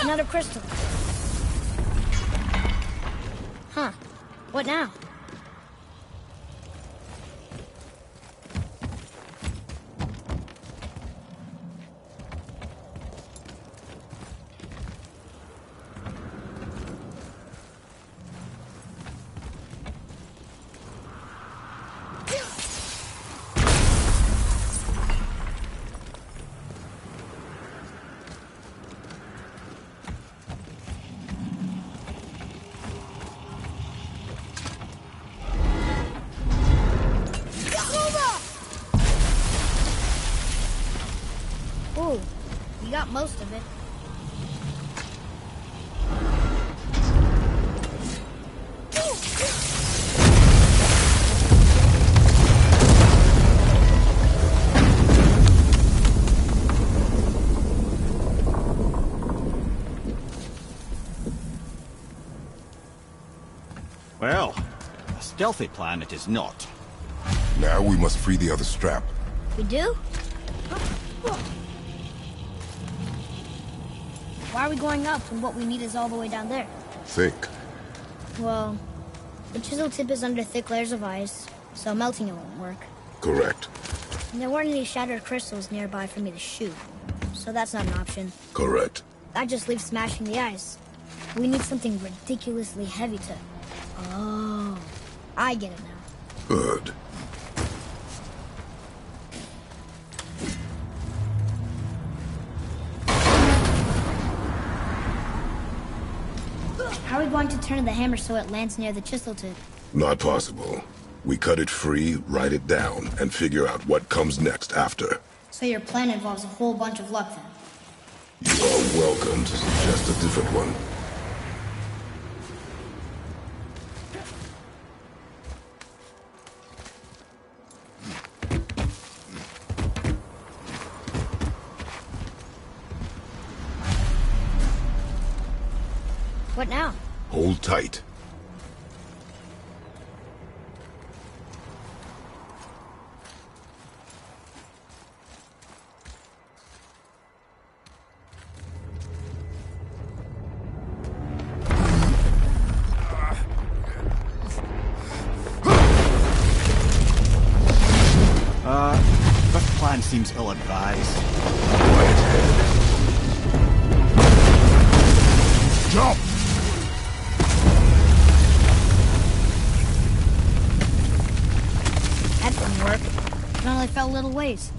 [SPEAKER 1] Another crystal. Huh. What now? Ooh, you got most of it.
[SPEAKER 3] Well, a stealthy plan it is not.
[SPEAKER 2] Now we must free the other strap.
[SPEAKER 1] We do? Why are we going up when what we need is all the way down there?
[SPEAKER 2] Think.
[SPEAKER 1] Well, the chisel tip is under thick layers of ice, so melting it won't work.
[SPEAKER 2] Correct.
[SPEAKER 1] And there weren't any shattered crystals nearby for me to shoot, so that's not an option.
[SPEAKER 2] Correct.
[SPEAKER 1] That just leaves smashing the ice. We need something ridiculously heavy to... Oh, I get it now.
[SPEAKER 2] Good.
[SPEAKER 1] How are we going to turn the hammer so it lands near the chisel tip?
[SPEAKER 2] Not possible. We cut it free, write it down, and figure out what comes next after.
[SPEAKER 1] So your plan involves a whole bunch of luck then?
[SPEAKER 2] You are welcome to suggest a different one.
[SPEAKER 1] What now?
[SPEAKER 2] Hold tight.
[SPEAKER 3] This plan seems ill-advised.
[SPEAKER 2] Quiet head. Jump!
[SPEAKER 1] That didn't work. It only fell a little ways.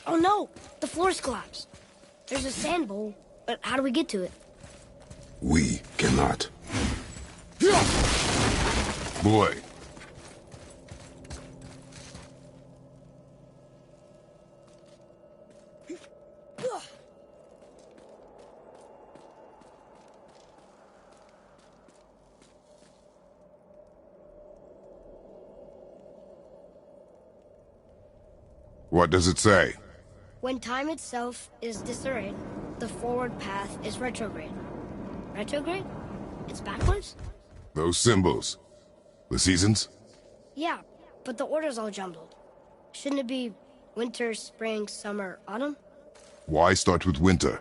[SPEAKER 1] Oh no! The floor's collapsed. There's a sand bowl, but how do we get to it?
[SPEAKER 2] We cannot. Boy. What does it say?
[SPEAKER 1] When time itself is disarrayed, the forward path is retrograde. Retrograde? It's backwards?
[SPEAKER 2] Those symbols. The seasons?
[SPEAKER 1] Yeah, but the order's all jumbled. Shouldn't it be winter, spring, summer, autumn?
[SPEAKER 2] Why start with winter?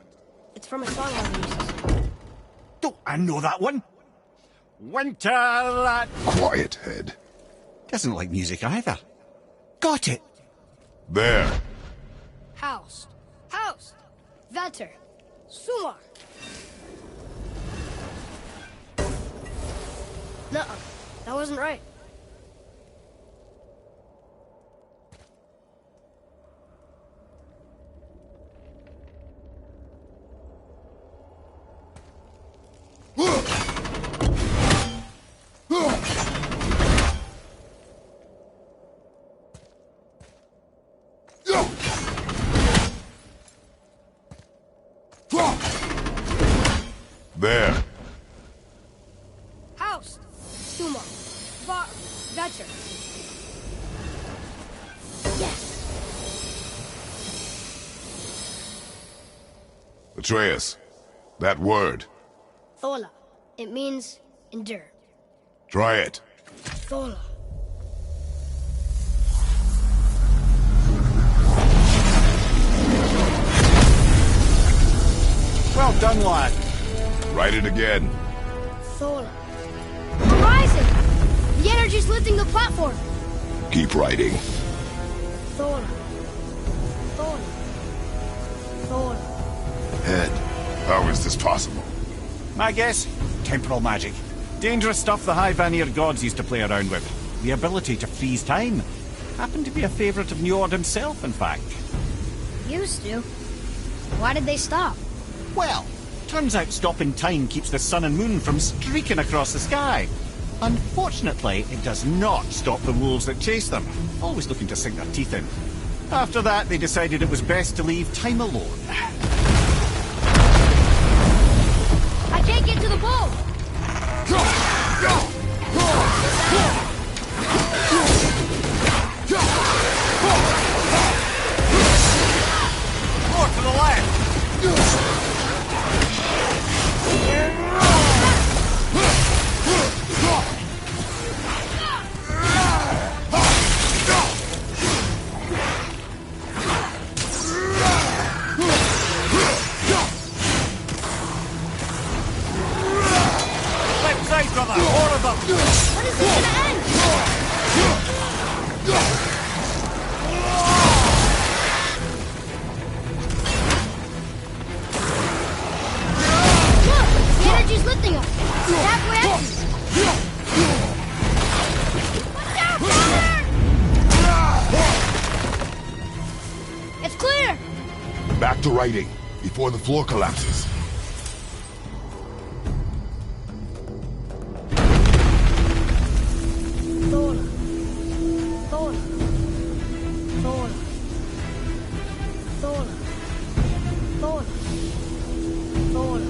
[SPEAKER 1] It's from a song I uses.
[SPEAKER 3] Don't I know that one? Winter that...
[SPEAKER 2] Quiet head.
[SPEAKER 3] Doesn't like music either. Got it.
[SPEAKER 2] There.
[SPEAKER 1] Haust. Haust. Vetter. Sumar. Nuh-uh. That wasn't right.
[SPEAKER 2] There.
[SPEAKER 1] Haust. Sumar. Vetter.
[SPEAKER 2] Atreus, that word.
[SPEAKER 1] Thola. It means endure.
[SPEAKER 2] Try it.
[SPEAKER 1] Thola.
[SPEAKER 3] Well done, lad.
[SPEAKER 2] Write it again.
[SPEAKER 1] Thola. Horizon! The energy's lifting the platform.
[SPEAKER 2] Keep writing.
[SPEAKER 1] Thola. Thola. Thola.
[SPEAKER 2] Head, how is this possible?
[SPEAKER 3] My guess? Temporal magic. Dangerous stuff the High Vanir gods used to play around with. The ability to freeze time. Happened to be a favourite of Njord himself, in fact.
[SPEAKER 1] Used to. Why did they stop?
[SPEAKER 3] Well, turns out stopping time keeps the sun and moon from streaking across the sky. Unfortunately, it does not stop the wolves that chase them, always looking to sink their teeth in. After that, they decided it was best to leave time alone.
[SPEAKER 1] I can't get to the bowl!
[SPEAKER 3] More to the left! Left side, brother! More of them!
[SPEAKER 1] When is this gonna end? Look! The energy's lifting us! It's halfway empty! Watch out, brother! It's clear!
[SPEAKER 2] Back to writing, before the floor collapses.
[SPEAKER 1] Thola. Thola. Thola. Thola. Thola. Thola.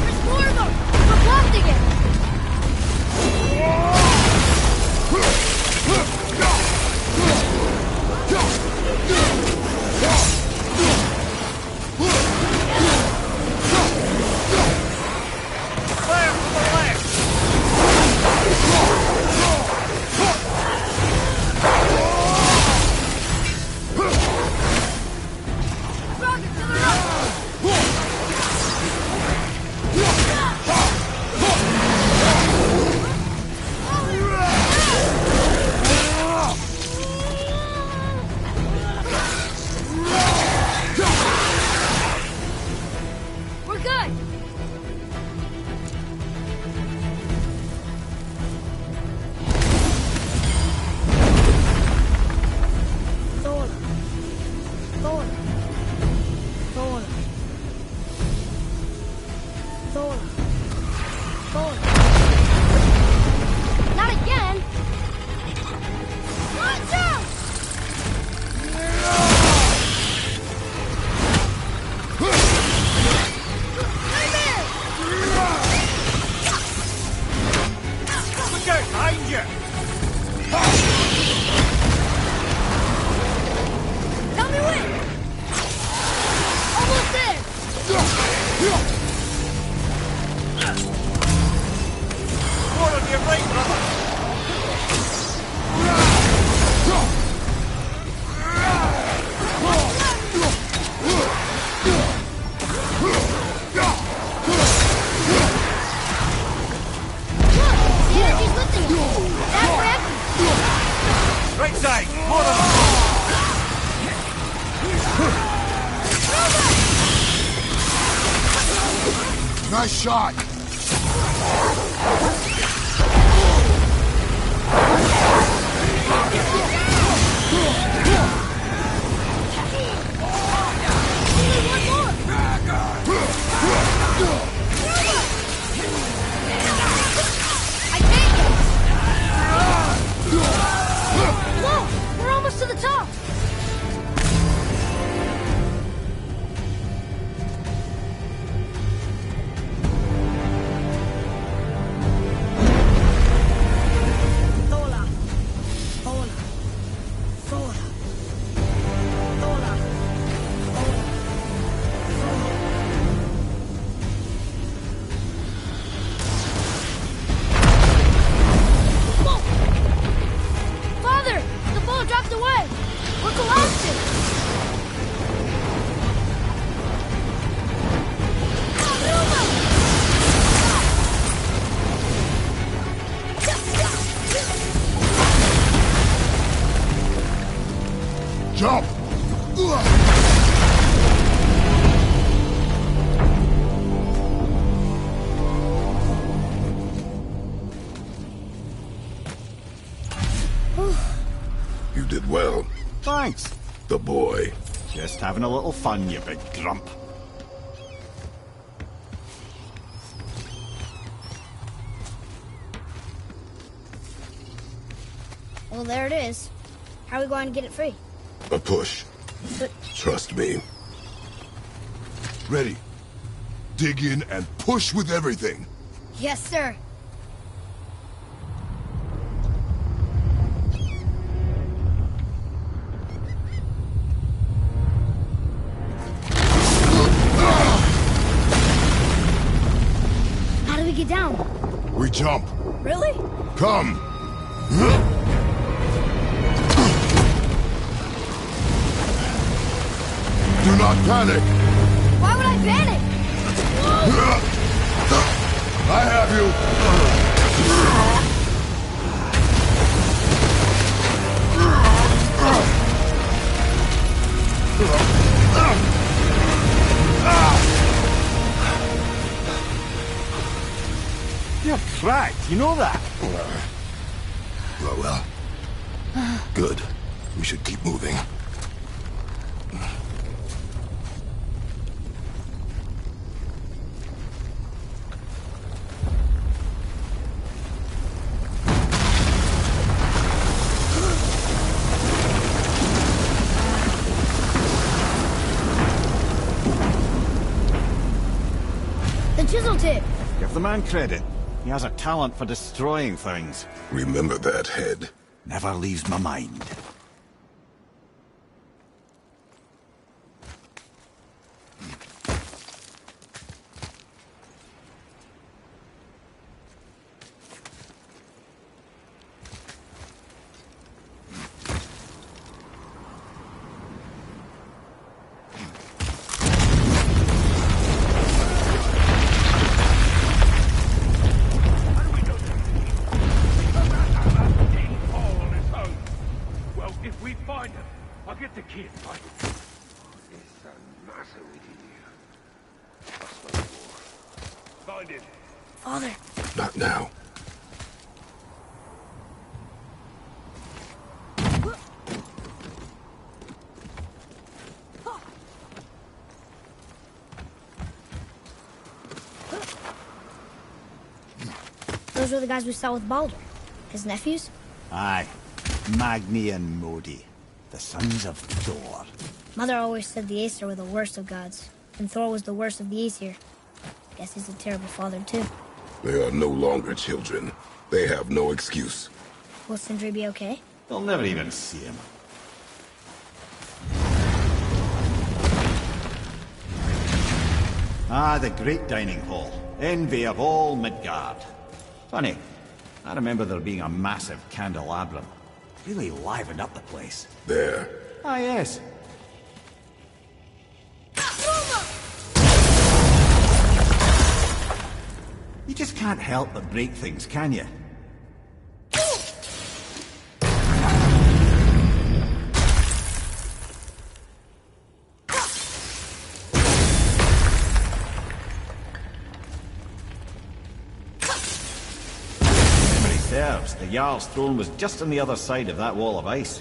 [SPEAKER 1] There's more of them! We're blocking it!
[SPEAKER 3] Clear to the left!
[SPEAKER 1] Rocket to the right! We're good! Thola. Thola. Thola. Thola. Thola. Not again! Watch out! Right there!
[SPEAKER 3] Look out behind you!
[SPEAKER 1] Tell me when! Almost there!
[SPEAKER 3] More on your right, brother!
[SPEAKER 1] Look! The energy's lifting us! That's where empty!
[SPEAKER 3] Right side! More of them!
[SPEAKER 2] Nice shot!
[SPEAKER 1] One more! I take it! Whoa! We're almost to the top!
[SPEAKER 2] well.
[SPEAKER 3] Thanks.
[SPEAKER 2] The boy.
[SPEAKER 3] Just having a little fun, you big grump.
[SPEAKER 1] Well, there it is. How are we going to get it free?
[SPEAKER 2] A push.
[SPEAKER 1] But
[SPEAKER 2] Trust me.
[SPEAKER 8] Ready. Dig in and push with everything.
[SPEAKER 1] yes, sir. How do we get down?
[SPEAKER 8] We jump.
[SPEAKER 1] Really?
[SPEAKER 8] Come. Do not panic.
[SPEAKER 1] Why would I panic?
[SPEAKER 8] I have you.
[SPEAKER 3] You're cracked, you know that?
[SPEAKER 8] Well. Good. We should keep moving.
[SPEAKER 1] The chisel tip.
[SPEAKER 3] Give the man credit. He has a talent for destroying things.
[SPEAKER 2] Remember that head.
[SPEAKER 3] Never leaves my mind.
[SPEAKER 9] Well, if we find him, I'll get the kid, right? Find him.
[SPEAKER 1] Father.
[SPEAKER 2] Not now.
[SPEAKER 1] Those were the guys we saw with Baldur. His nephews?
[SPEAKER 3] Aye. Magni and Modi. The sons of Thor.
[SPEAKER 1] Mother always said the Aesir were the worst of gods, and Thor was the worst of the Aesir. Guess he's a terrible father, too.
[SPEAKER 2] They are no longer children. They have no excuse.
[SPEAKER 1] Will Sindri be okay?
[SPEAKER 3] They'll never even see him. Ah, the great dining hall. Envy of all Midgard. Funny, I remember there being a massive candelabrum. Really livened up the place.
[SPEAKER 2] There.
[SPEAKER 3] Ah, yes. You just can't help but break things, can you? Memory serves, the Jarl's throne was just on the other side of that wall of ice.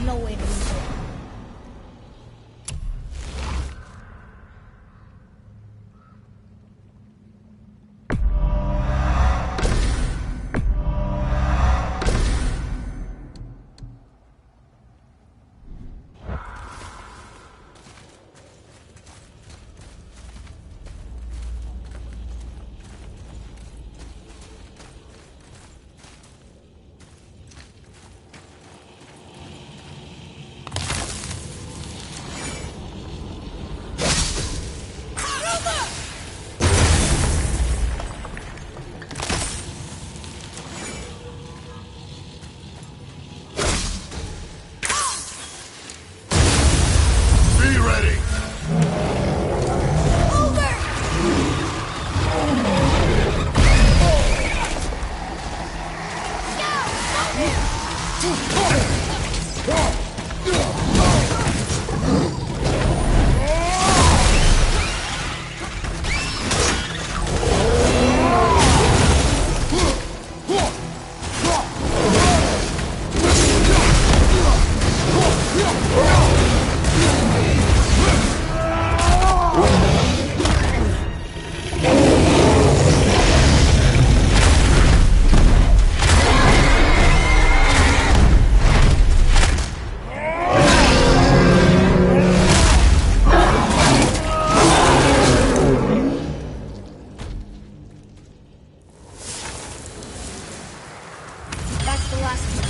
[SPEAKER 1] no way to lose it. That's the last one.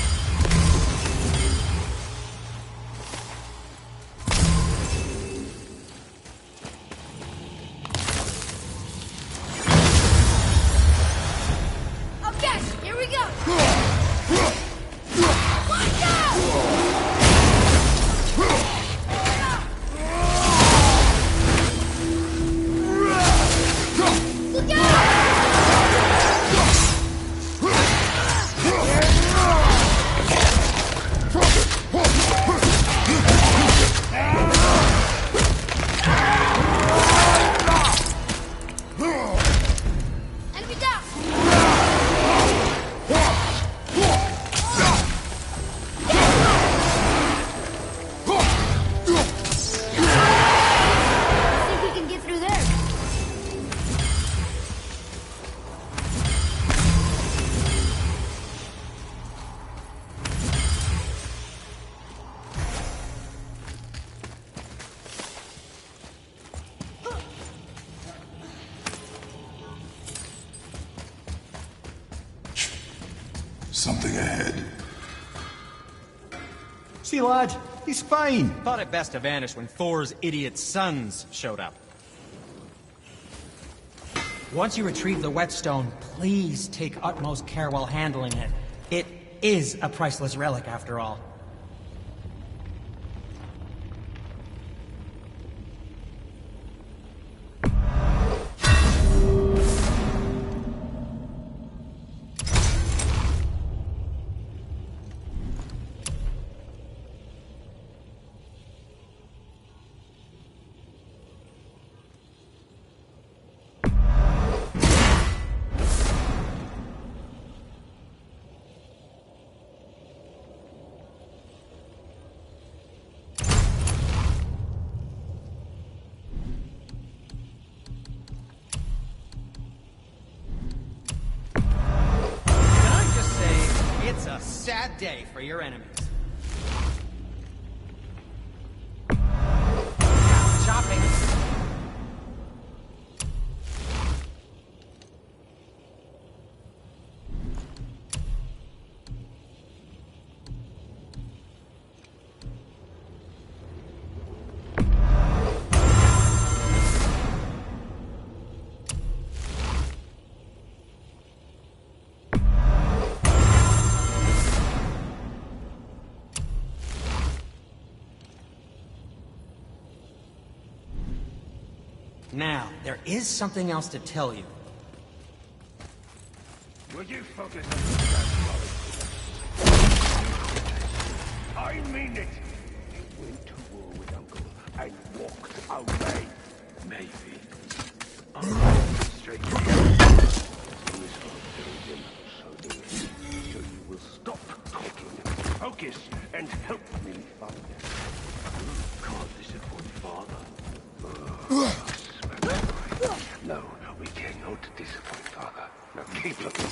[SPEAKER 5] Okay, here we go. Watch out! Look out! Enemy down!
[SPEAKER 1] I think we can get through there.
[SPEAKER 2] Something ahead.
[SPEAKER 3] See, lad, he's fine.
[SPEAKER 7] Thought it best to vanish when Thor's idiot sons showed up.
[SPEAKER 10] Once you retrieve the whetstone, please take utmost care while handling it. It is a priceless relic, after all.
[SPEAKER 7] It's a sad day for your enemies.
[SPEAKER 10] Chopping. Now, there is something else to tell you.
[SPEAKER 9] Will you focus on the gun? I mean it! You went to war with Uncle and walked away. Maybe. I'm straight to you. So do it. So you will stop talking, focus, and help me. Keep looking.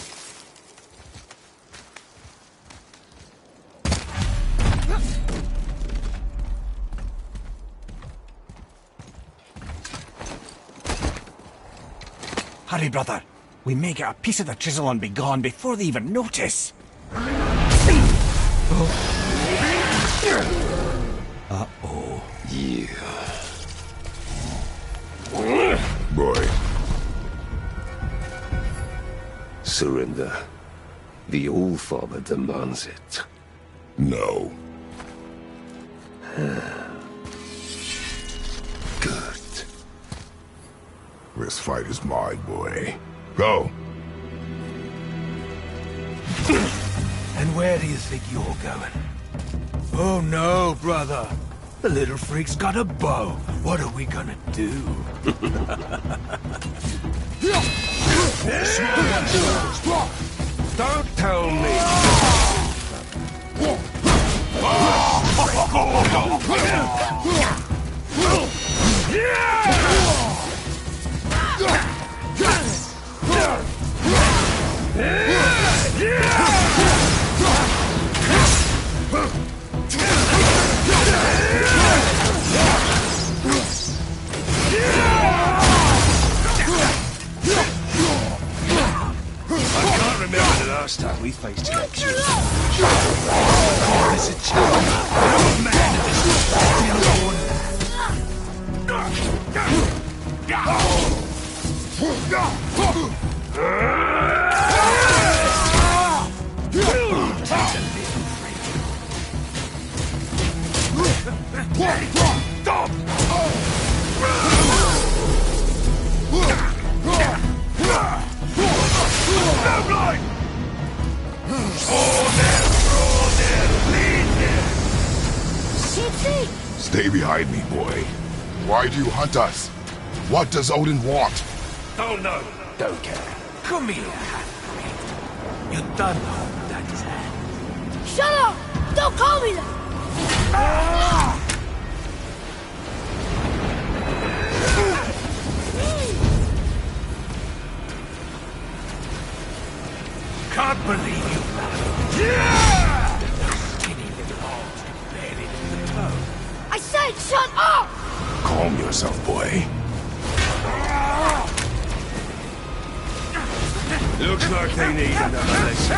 [SPEAKER 3] Hurry, brother. We may get a piece of the chisel and be gone before they even notice. Uh-oh.
[SPEAKER 8] Yeah.
[SPEAKER 2] Boy.
[SPEAKER 8] Surrender. The All-Father demands it.
[SPEAKER 2] No.
[SPEAKER 8] Good.
[SPEAKER 2] This fight is mine, boy. Go.
[SPEAKER 9] And where do you think you're going? Oh no, brother. The little freak's got a bow. What are we gonna do? Don't tell me. Last time we faced election. This is a challenge. No man of this
[SPEAKER 2] Stay behind me, boy. Why do you hunt us? What does Odin want?
[SPEAKER 9] Oh no, don't care. Come here. You done hold Daddy's hand.
[SPEAKER 5] Shut up! Don't call me that!
[SPEAKER 9] Can't believe you, man. Skinny little arms can barely do the toe.
[SPEAKER 5] I said shut up!
[SPEAKER 2] Calm yourself, boy.
[SPEAKER 9] Looks like they need another lesson.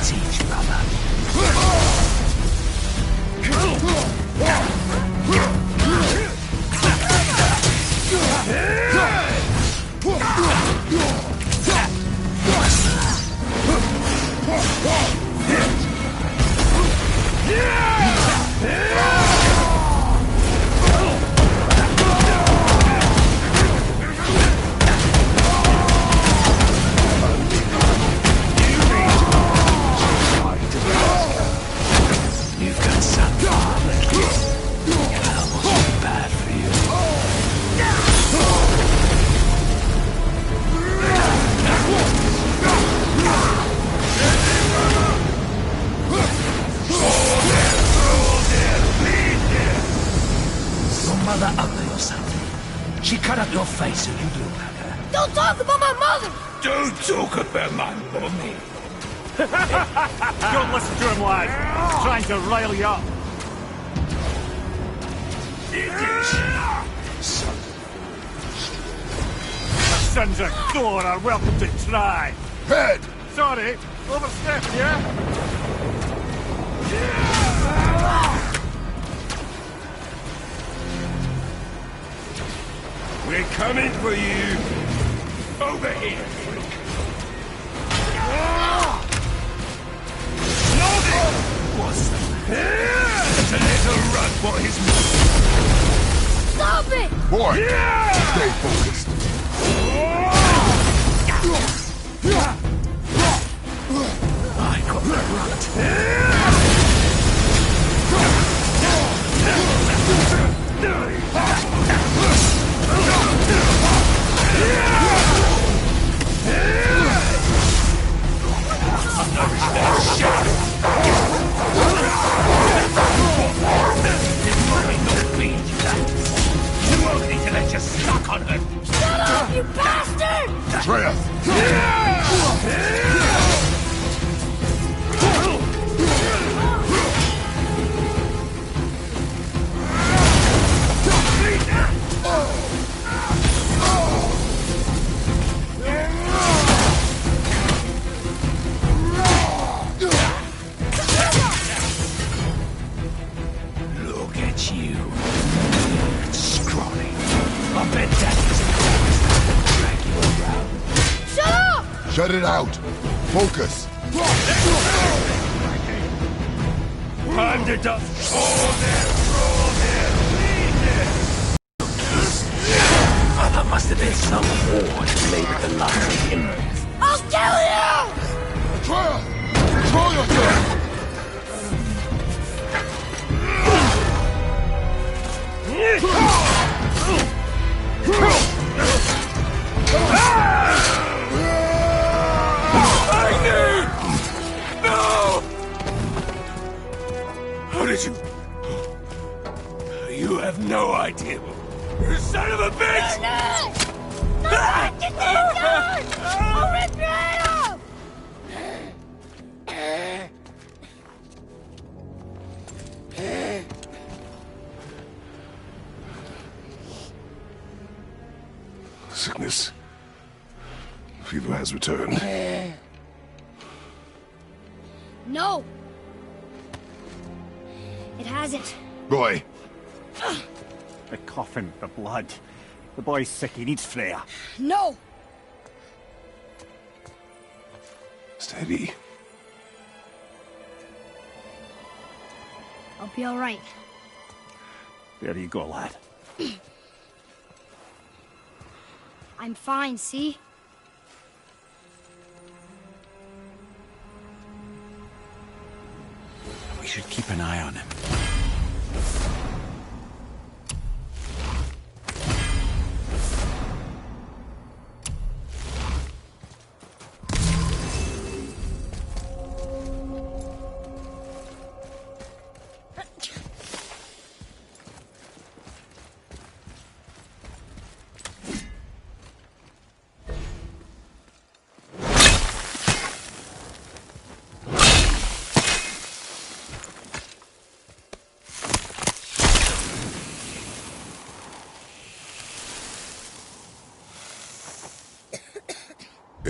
[SPEAKER 9] Teach, brother. You've got some like this. It almost be bad for you. Your mother ugly or something. She cut up your face so you'd look like her.
[SPEAKER 5] Don't talk about my mother!
[SPEAKER 9] Don't talk about my mommy.
[SPEAKER 3] Don't listen to him, lad. He's trying to rile you up. The sons of Thor are welcome to try.
[SPEAKER 2] Head!
[SPEAKER 3] Sorry, overstepped, yeah?
[SPEAKER 9] We're coming for you. Over here, freak. What's that? It's a little run for his
[SPEAKER 5] Stop it!
[SPEAKER 2] Boy! Stay focused.
[SPEAKER 9] I got the You won't need to let you stuck on her. Look at you. Scrawny. I bet Daddy's drag you around.
[SPEAKER 5] Shut up!
[SPEAKER 2] Shut it out! Focus!
[SPEAKER 9] Time to dust. Hold there, roll there, lean there. There must have been some ward laid the line in.
[SPEAKER 5] I'll kill you!
[SPEAKER 2] Atreya! Control yourself!
[SPEAKER 9] No! How did you... You have no idea. You son of a bitch!
[SPEAKER 5] No! Get this done! Eritrea!
[SPEAKER 8] Sickness. Fever has returned.
[SPEAKER 1] No! It hasn't.
[SPEAKER 2] Roy,
[SPEAKER 3] The coughing, the blood. The boy's sick, he needs Freya.
[SPEAKER 1] No!
[SPEAKER 8] Steady.
[SPEAKER 1] I'll be alright.
[SPEAKER 3] There you go, lad.
[SPEAKER 1] I'm fine, see?
[SPEAKER 3] We should keep an eye on him.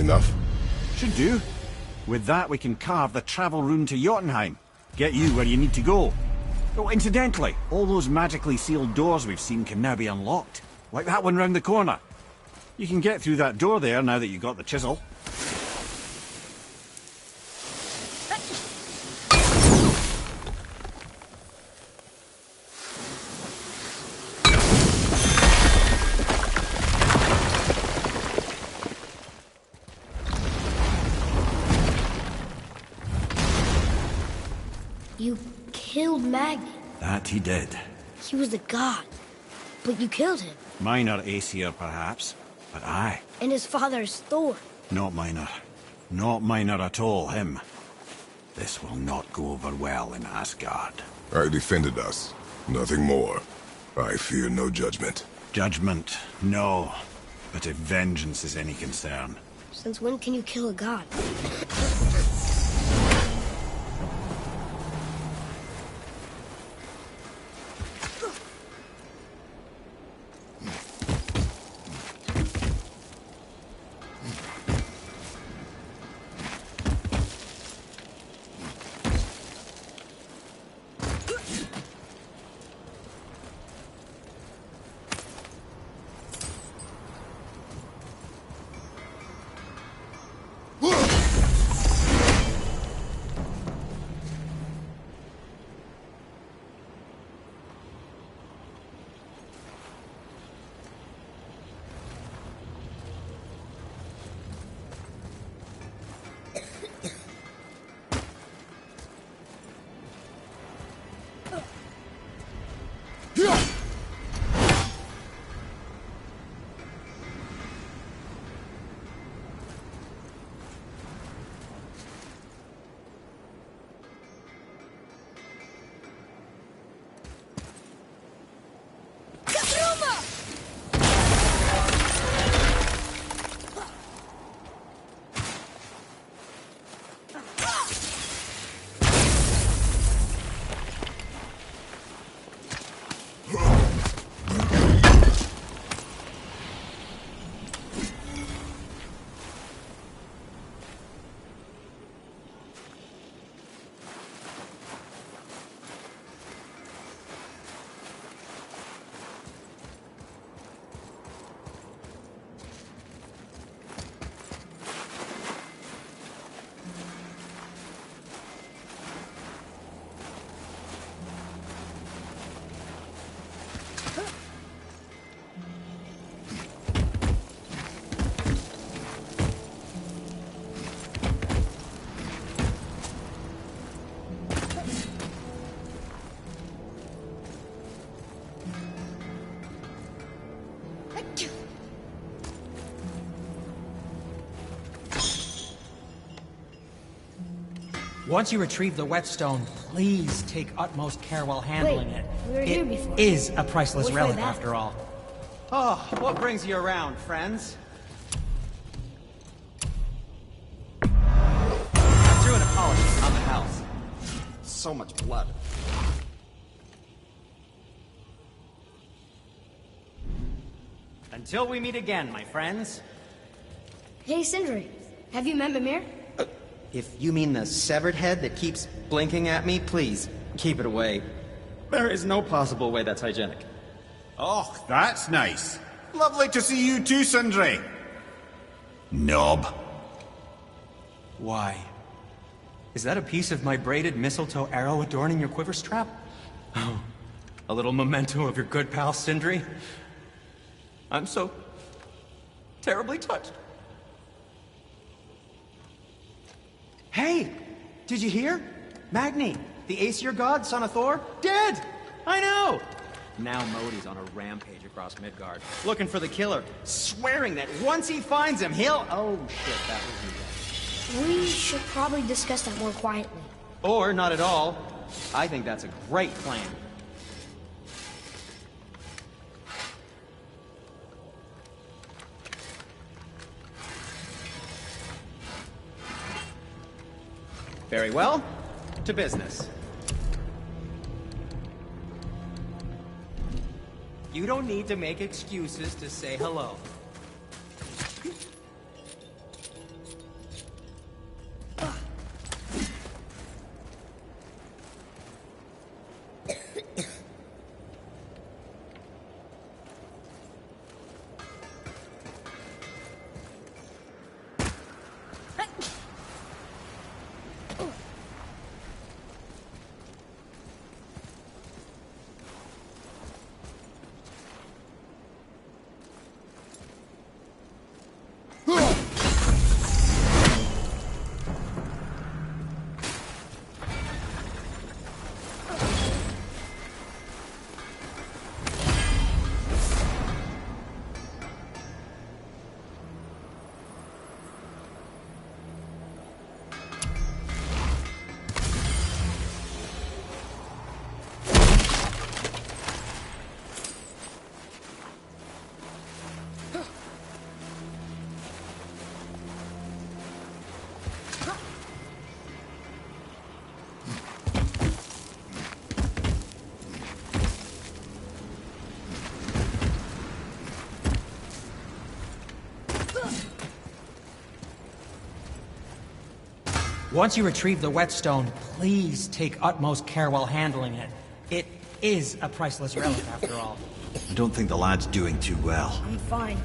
[SPEAKER 2] enough?
[SPEAKER 3] Should do. With that, we can carve the travel rune to Jotunheim. Get you where you need to go. Oh, incidentally, all those magically sealed doors we've seen can now be unlocked. Like that one round the corner. You can get through that door there now that you got the chisel.
[SPEAKER 1] You killed Magni.
[SPEAKER 3] That he did.
[SPEAKER 1] He was a god. But you killed him.
[SPEAKER 3] Minor Aesir, perhaps. But I.
[SPEAKER 1] And his father's Thor.
[SPEAKER 3] Not minor. Not minor at all, him. This will not go over well in Asgard.
[SPEAKER 2] I defended us. Nothing more. I fear no judgment.
[SPEAKER 3] Judgment, no. But if vengeance is any concern.
[SPEAKER 1] Since when can you kill a god?
[SPEAKER 10] Once you retrieve the whetstone, please take utmost care while handling it.
[SPEAKER 1] We were here before.
[SPEAKER 10] It is a priceless
[SPEAKER 1] Which way
[SPEAKER 10] relic,
[SPEAKER 1] back?
[SPEAKER 10] after all.
[SPEAKER 7] Oh, what brings you around, friends? I threw an apology on the house. So much blood. Until we meet again, my friends.
[SPEAKER 1] Hey, Sindri, have you met Mimir?
[SPEAKER 7] If you mean the severed head that keeps blinking at me, please, keep it away. There is no possible way that's hygienic.
[SPEAKER 3] Oh, that's nice. Lovely to see you too, Sindri. Knob.
[SPEAKER 7] Why? Is that a piece of my braided mistletoe arrow adorning your quiver strap? Oh, a little memento of your good pal, Sindri? I'm so terribly touched. Hey! Did you hear? Magni, the Aesir god, son of Thor, dead! I know! Now Modi's on a rampage across Midgard, looking for the killer, swearing that once he finds him, he'll... Oh, shit, that was me.
[SPEAKER 1] We should probably discuss that more quietly.
[SPEAKER 7] Or not at all. I think that's a great plan. Very well. To business. You don't need to make excuses to say hello.
[SPEAKER 10] Once you retrieve the whetstone, please take utmost care while handling it. It is a priceless relic, after all.
[SPEAKER 3] I don't think the lad's doing too well.
[SPEAKER 1] I'm fine.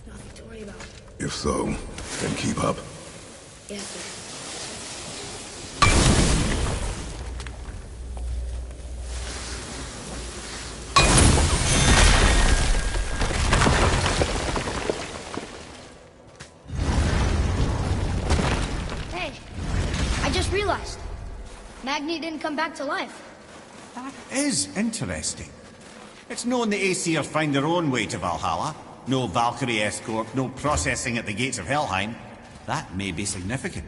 [SPEAKER 1] Nothing to worry about.
[SPEAKER 2] If so, then keep up.
[SPEAKER 1] Yes, sir. Magni didn't come back to life.
[SPEAKER 3] That is interesting. It's known the Aesir find their own way to Valhalla. No Valkyrie escort, no processing at the gates of Helheim. That may be significant.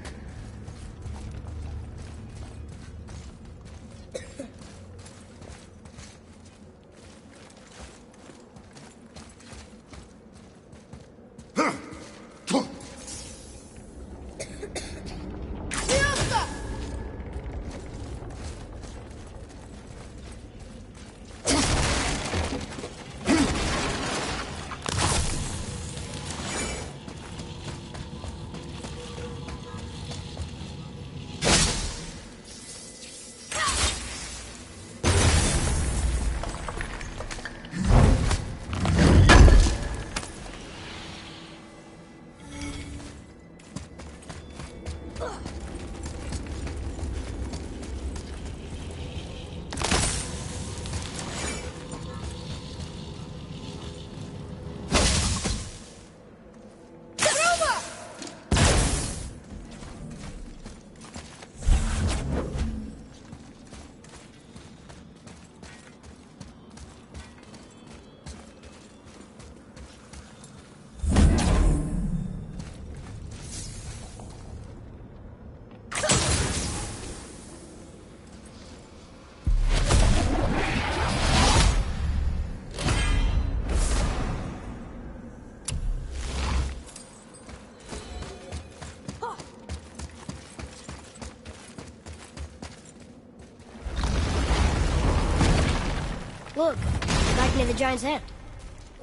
[SPEAKER 1] Look, back near the giant's head.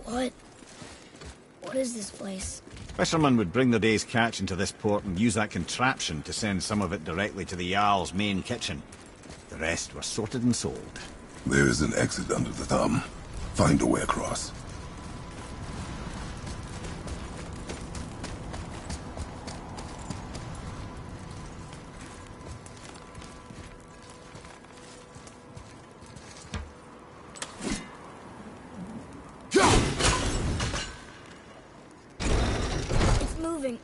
[SPEAKER 1] What is this place?
[SPEAKER 3] Fishermen would bring their day's catch into this port and use that contraption to send some of it directly to the Jarl's main kitchen. The rest were sorted and sold.
[SPEAKER 2] There is an exit under the thumb. Find a way across.
[SPEAKER 1] It's moving.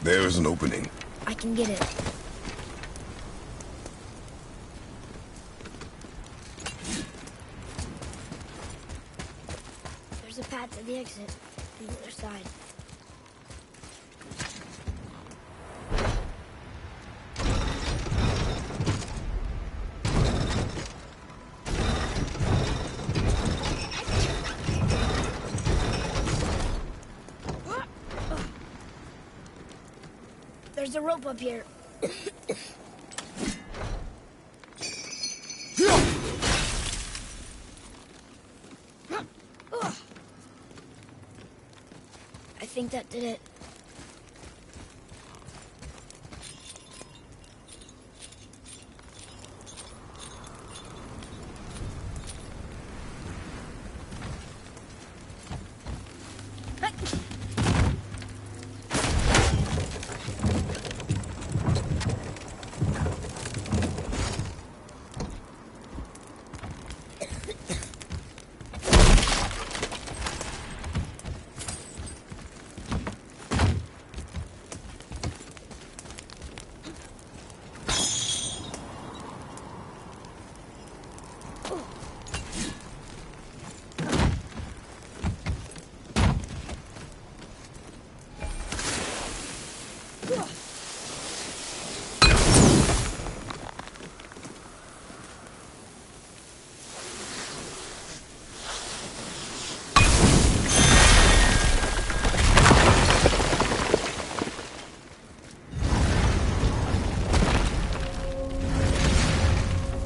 [SPEAKER 2] There is an opening.
[SPEAKER 1] I can get it. There's a path to the exit on the other side. There's a rope up here. I think that did it.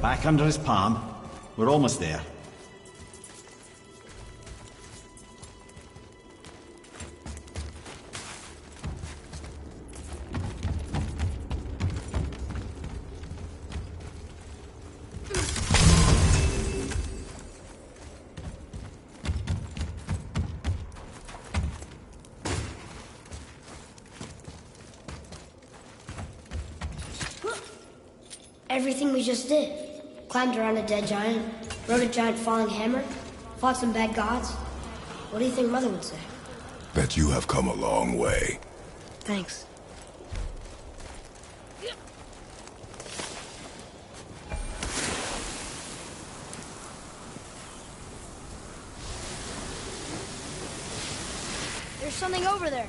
[SPEAKER 3] Back under his palm. We're almost there.
[SPEAKER 1] Everything we just did. Climbed around a dead giant, rode a giant falling hammer, fought some bad gods. What do you think Mother would say?
[SPEAKER 2] That you have come a long way.
[SPEAKER 1] Thanks. There's something over there.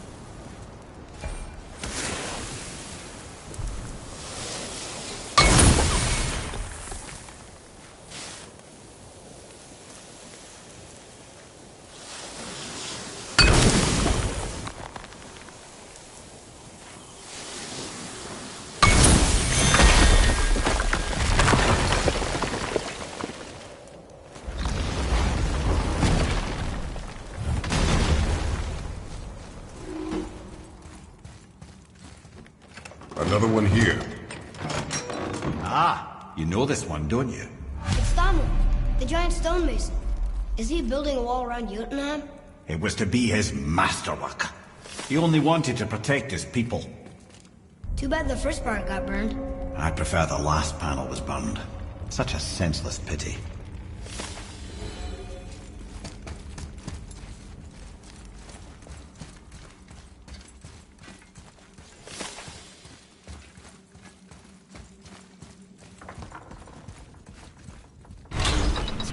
[SPEAKER 2] Another one here.
[SPEAKER 3] Ah, you know this one, don't you?
[SPEAKER 1] It's Thamur, the giant stonemason. Is he building a wall around Jotunheim?
[SPEAKER 3] It was to be his masterwork. He only wanted to protect his people.
[SPEAKER 1] Too bad the first part got burned.
[SPEAKER 3] I prefer the last panel was burned. Such a senseless pity.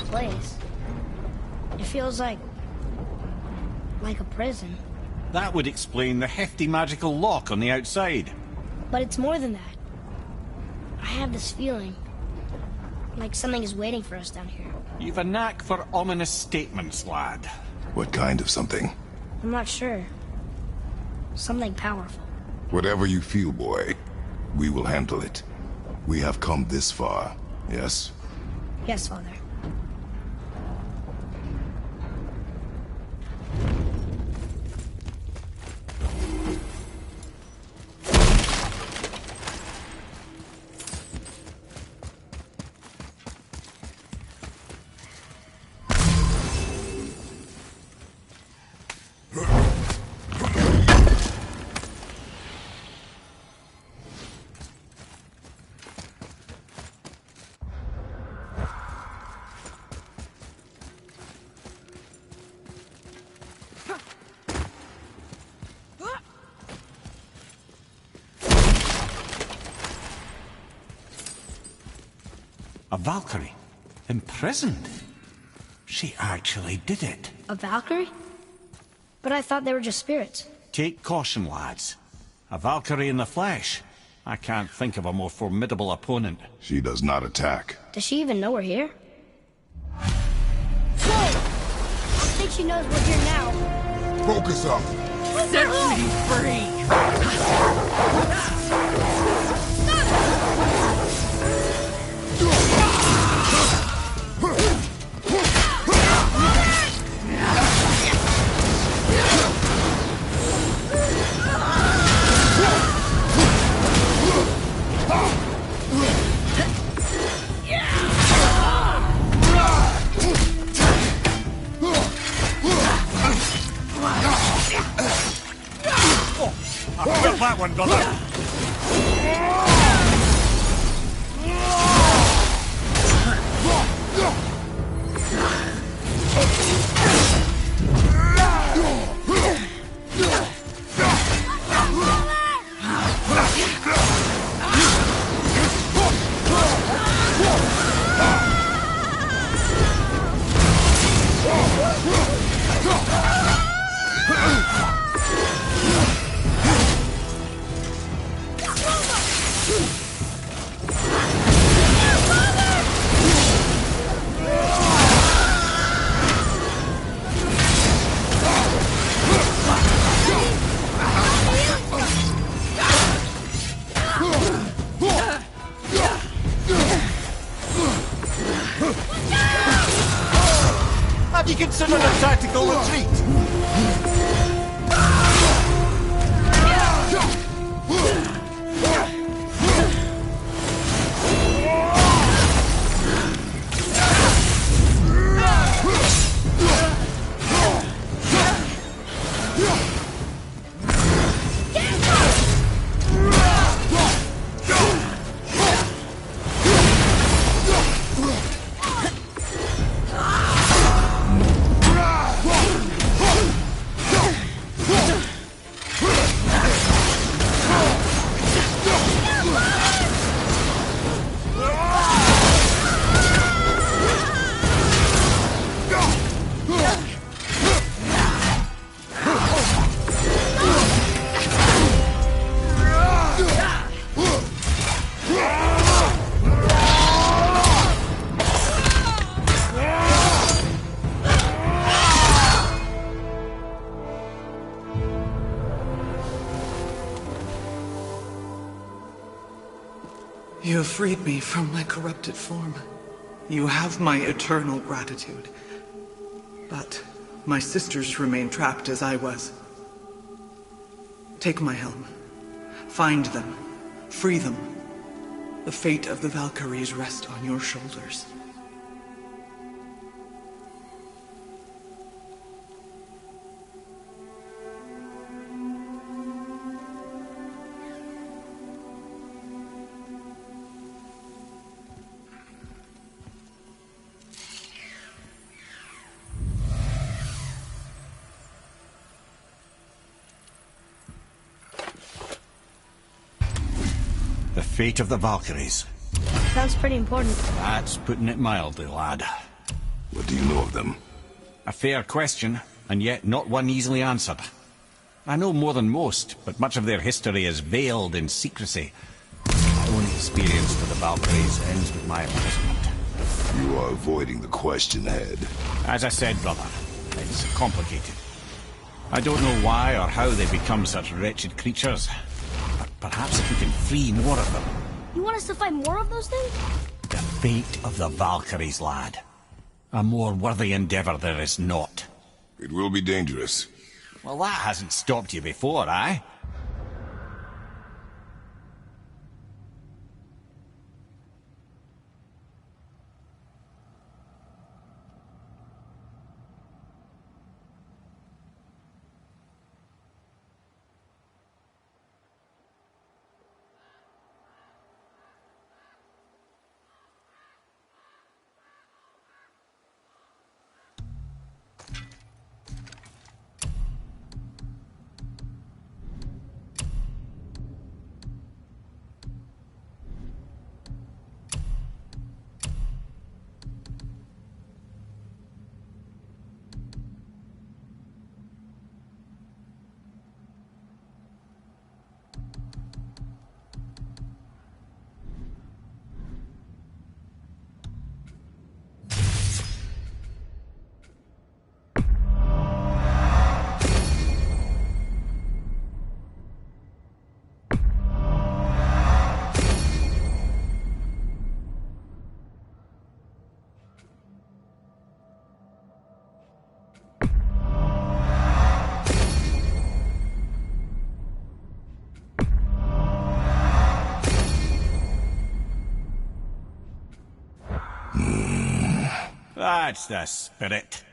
[SPEAKER 1] Place. It feels like a prison.
[SPEAKER 3] That would explain the hefty magical lock on the outside.
[SPEAKER 1] But it's more than that. I have this feeling. Like something is waiting for us down here.
[SPEAKER 3] You've a knack for ominous statements, lad.
[SPEAKER 2] What kind of something?
[SPEAKER 1] I'm not sure. Something powerful.
[SPEAKER 2] Whatever you feel, boy. We will handle it. We have come this far, yes?
[SPEAKER 1] Yes, Father.
[SPEAKER 3] A Valkyrie? Imprisoned? She actually did it.
[SPEAKER 1] A Valkyrie? But I thought they were just spirits.
[SPEAKER 3] Take caution, lads. A Valkyrie in the flesh. I can't think of a more formidable opponent.
[SPEAKER 2] She does not attack.
[SPEAKER 1] Does she even know we're here? Whoa! I think she knows we're here now.
[SPEAKER 2] Focus up!
[SPEAKER 5] Set me free!
[SPEAKER 3] I felt that one, brother. Have you considered a tactical retreat?
[SPEAKER 11] You have freed me from my corrupted form. You have my eternal gratitude. But my sisters remain trapped as I was. Take my helm. Find them. Free them. The fate of the Valkyries rests on your shoulders.
[SPEAKER 3] The fate of the Valkyries.
[SPEAKER 1] Sounds pretty important.
[SPEAKER 3] That's putting it mildly, lad.
[SPEAKER 2] What do you know of them?
[SPEAKER 3] A fair question, and yet not one easily answered. I know more than most, but much of their history is veiled in secrecy. My own experience with the Valkyries ends with my imprisonment.
[SPEAKER 8] You are avoiding the question, Head.
[SPEAKER 3] As I said, brother, it's complicated. I don't know why or how they become such wretched creatures. But perhaps if we can free more of them.
[SPEAKER 1] You want us to fight more of those things?
[SPEAKER 3] The fate of the Valkyries, lad. A more worthy endeavor there is not.
[SPEAKER 2] It will be dangerous.
[SPEAKER 3] Well, that hasn't stopped you before, eh? That's the spirit.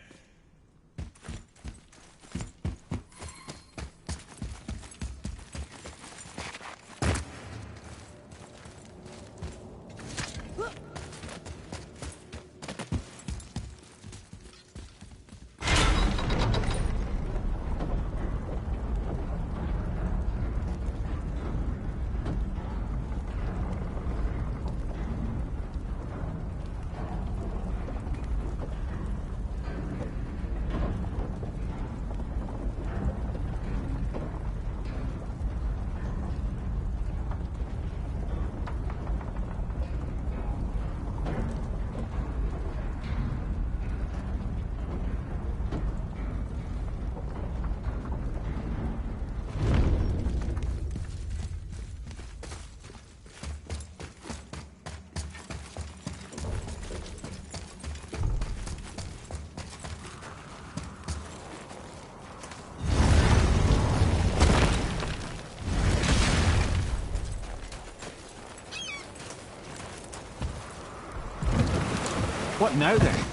[SPEAKER 3] What now then?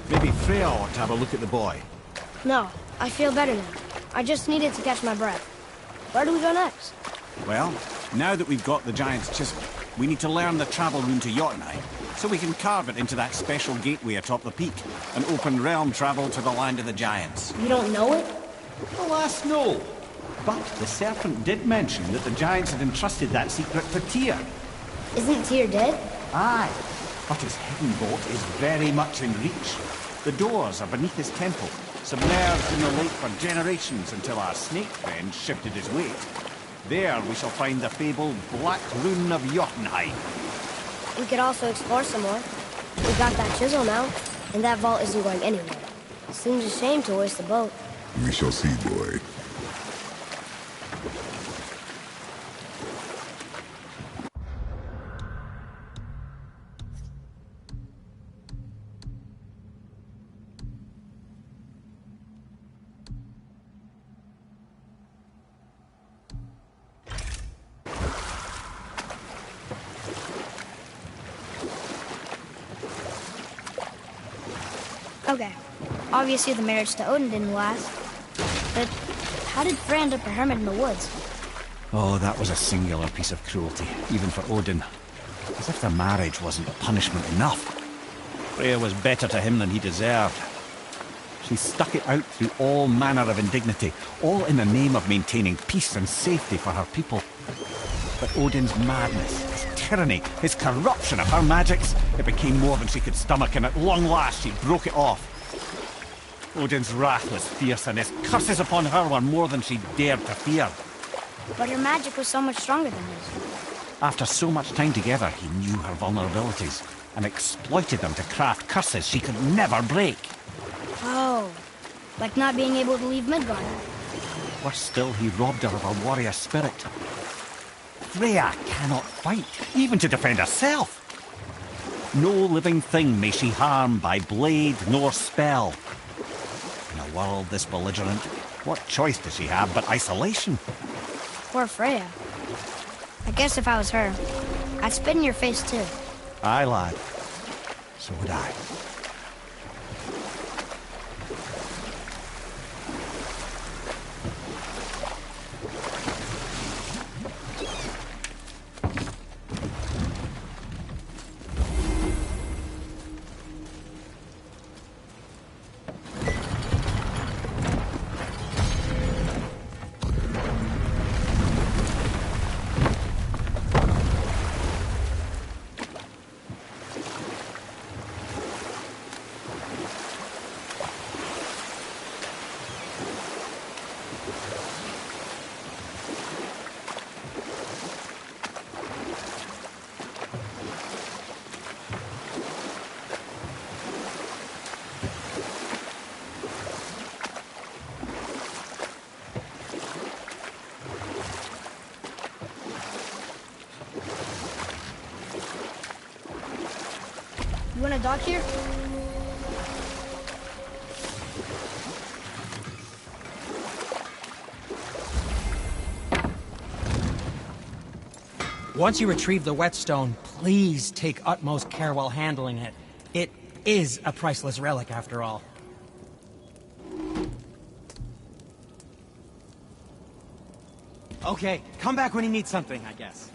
[SPEAKER 3] Maybe Freya ought to have a look at the boy.
[SPEAKER 1] No, I feel better now. I just needed to catch my breath. Where do we go next?
[SPEAKER 3] Well, now that we've got the Giant's Chisel, we need to learn the travel rune to Jotunheim, so we can carve it into that special gateway atop the peak, and open realm travel to the land of the Giants.
[SPEAKER 1] You don't know it?
[SPEAKER 3] Alas, no. But the Serpent did mention that the Giants had entrusted that secret to Tyr.
[SPEAKER 1] Isn't Tyr dead?
[SPEAKER 3] Aye. But his hidden vault is very much in reach. The doors are beneath his temple, submerged in the lake for generations until our snake friend shifted his weight. There we shall find the fabled Black Rune of Jotunheim.
[SPEAKER 1] We could also explore some more. We got that chisel now, and that vault isn't going anywhere. It seems a shame to waste the boat.
[SPEAKER 2] We shall see, boy.
[SPEAKER 1] Okay. Obviously the marriage to Odin didn't last. But how did Frey end up a hermit in the woods?
[SPEAKER 3] Oh, that was a singular piece of cruelty, even for Odin. As if the marriage wasn't punishment enough. Freya was better to him than he deserved. She stuck it out through all manner of indignity, all in the name of maintaining peace and safety for her people. But Odin's madness, his tyranny, his corruption of her magics, it became more than she could stomach, and at long last she broke it off. Odin's wrath was fierce, and his curses upon her were more than she dared to fear.
[SPEAKER 1] But her magic was so much stronger than his.
[SPEAKER 3] After so much time together, he knew her vulnerabilities, and exploited them to craft curses she could never break.
[SPEAKER 1] Oh, like not being able to leave Midgard.
[SPEAKER 3] Worse still, he robbed her of her warrior spirit. Freya cannot fight, even to defend herself. No living thing may she harm by blade nor spell. In a world this belligerent, what choice does she have but isolation?
[SPEAKER 1] Poor Freya. I guess if I was her, I'd spit in your face too.
[SPEAKER 3] Aye, lad. So would I.
[SPEAKER 1] You want to dock here?
[SPEAKER 10] Once you retrieve the whetstone, please take utmost care while handling it. It is a priceless relic, after all. Okay, come back when you need something, I guess.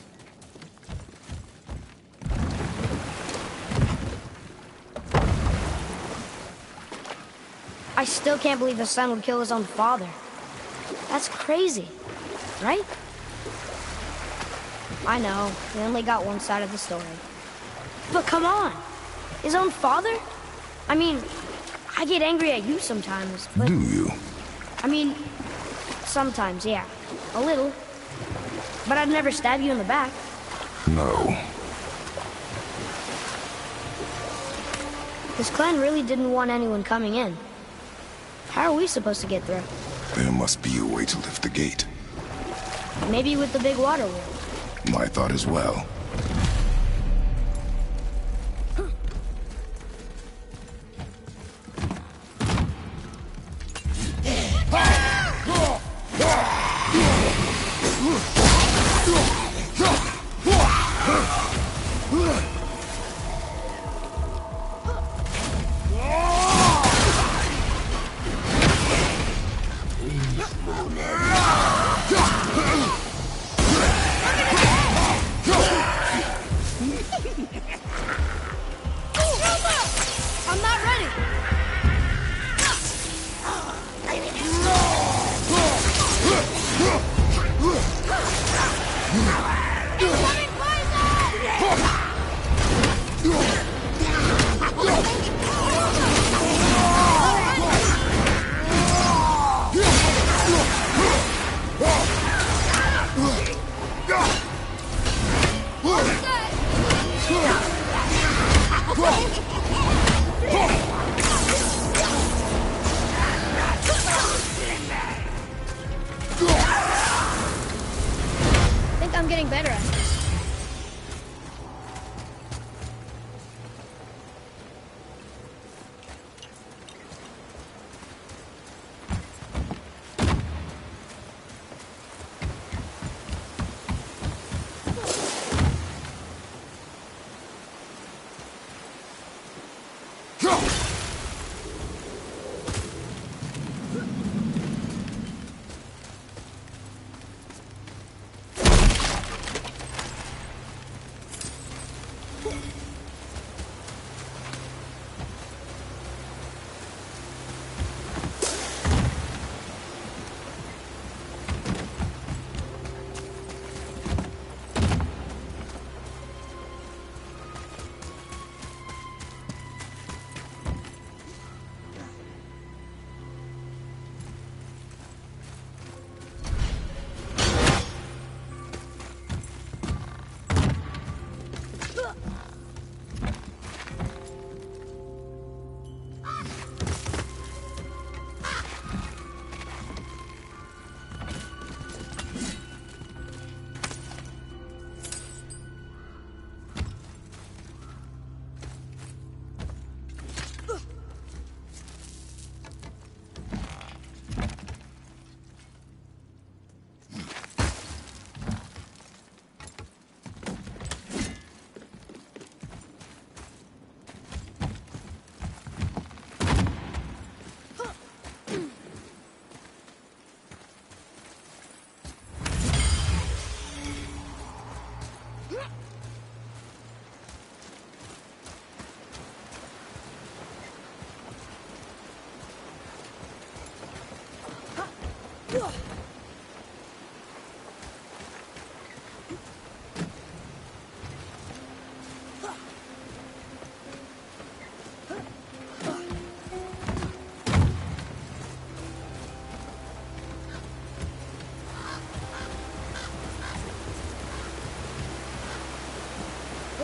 [SPEAKER 1] I still can't believe the son would kill his own father. That's crazy, right? I know, we only got one side of the story. But come on, his own father? I mean, I get angry at you sometimes, but...
[SPEAKER 2] Do you?
[SPEAKER 1] I mean, sometimes, yeah. A little. But I'd never stab you in the back.
[SPEAKER 2] No.
[SPEAKER 1] This clan really didn't want anyone coming in. How are we supposed to get through?
[SPEAKER 2] There must be a way to lift the gate.
[SPEAKER 1] Maybe with the big water wheel.
[SPEAKER 2] My thought as well.
[SPEAKER 5] I'm not ready! Incoming
[SPEAKER 1] I think I'm getting better at this.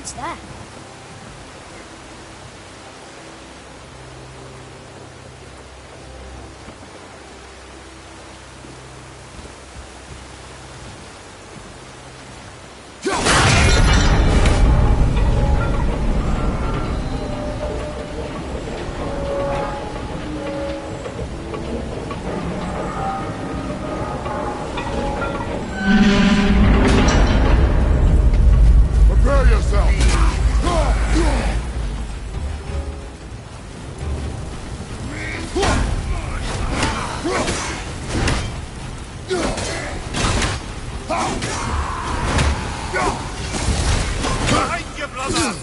[SPEAKER 1] What's that?
[SPEAKER 2] Prepare yourself!
[SPEAKER 4] Behind you, brother!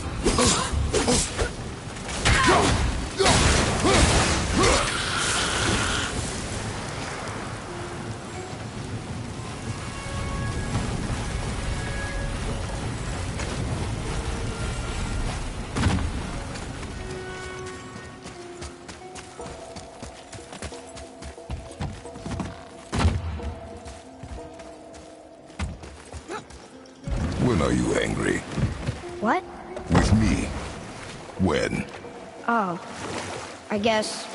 [SPEAKER 2] When are you angry?
[SPEAKER 1] What?
[SPEAKER 2] With me. When?
[SPEAKER 1] Oh, I guess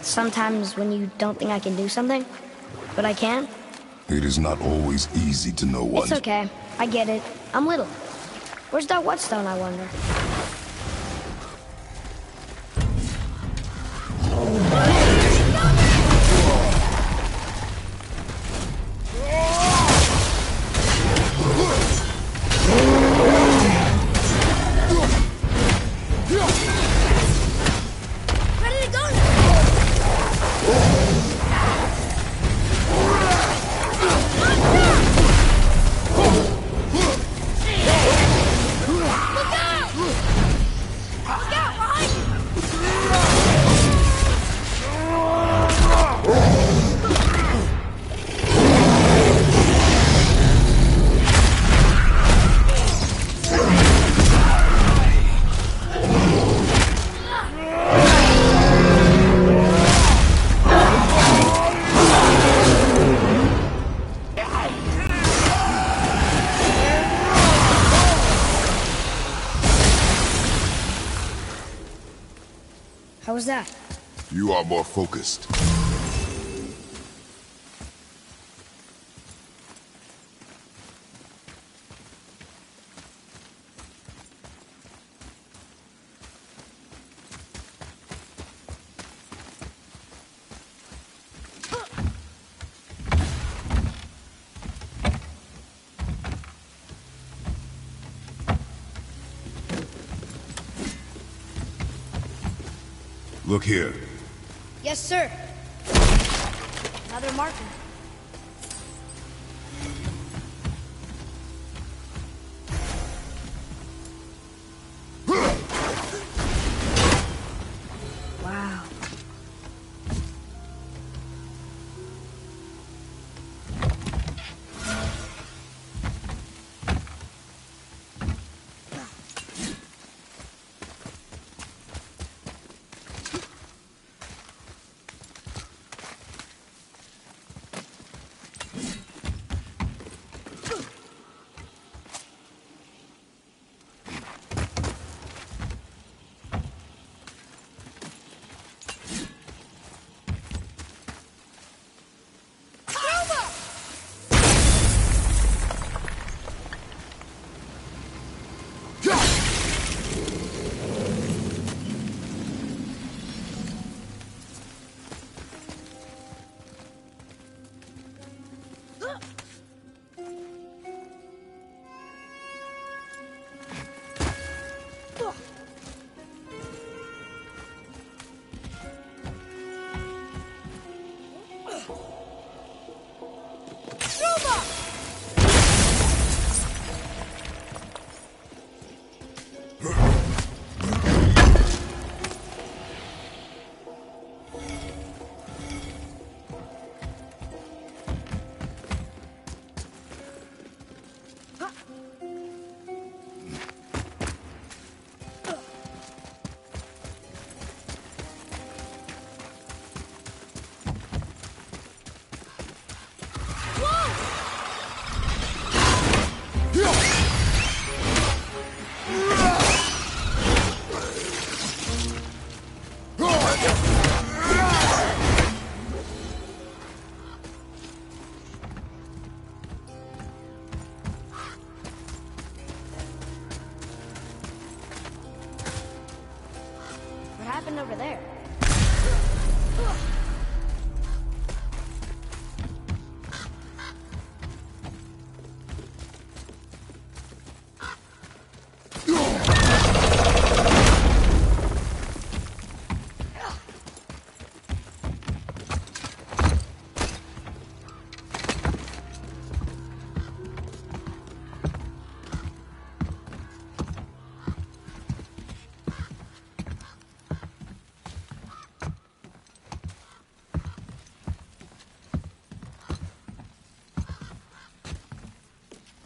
[SPEAKER 1] sometimes when you don't think I can do something, but I can.
[SPEAKER 2] It is not always easy to know what.
[SPEAKER 1] It's okay. I get it. I'm little. Where's that whetstone, I wonder?
[SPEAKER 5] Ready to go now! Look out! Look out, behind you!
[SPEAKER 1] How was that?
[SPEAKER 2] You are more focused. Look here.
[SPEAKER 1] Yes, sir. Another marker. Wow. happened over there?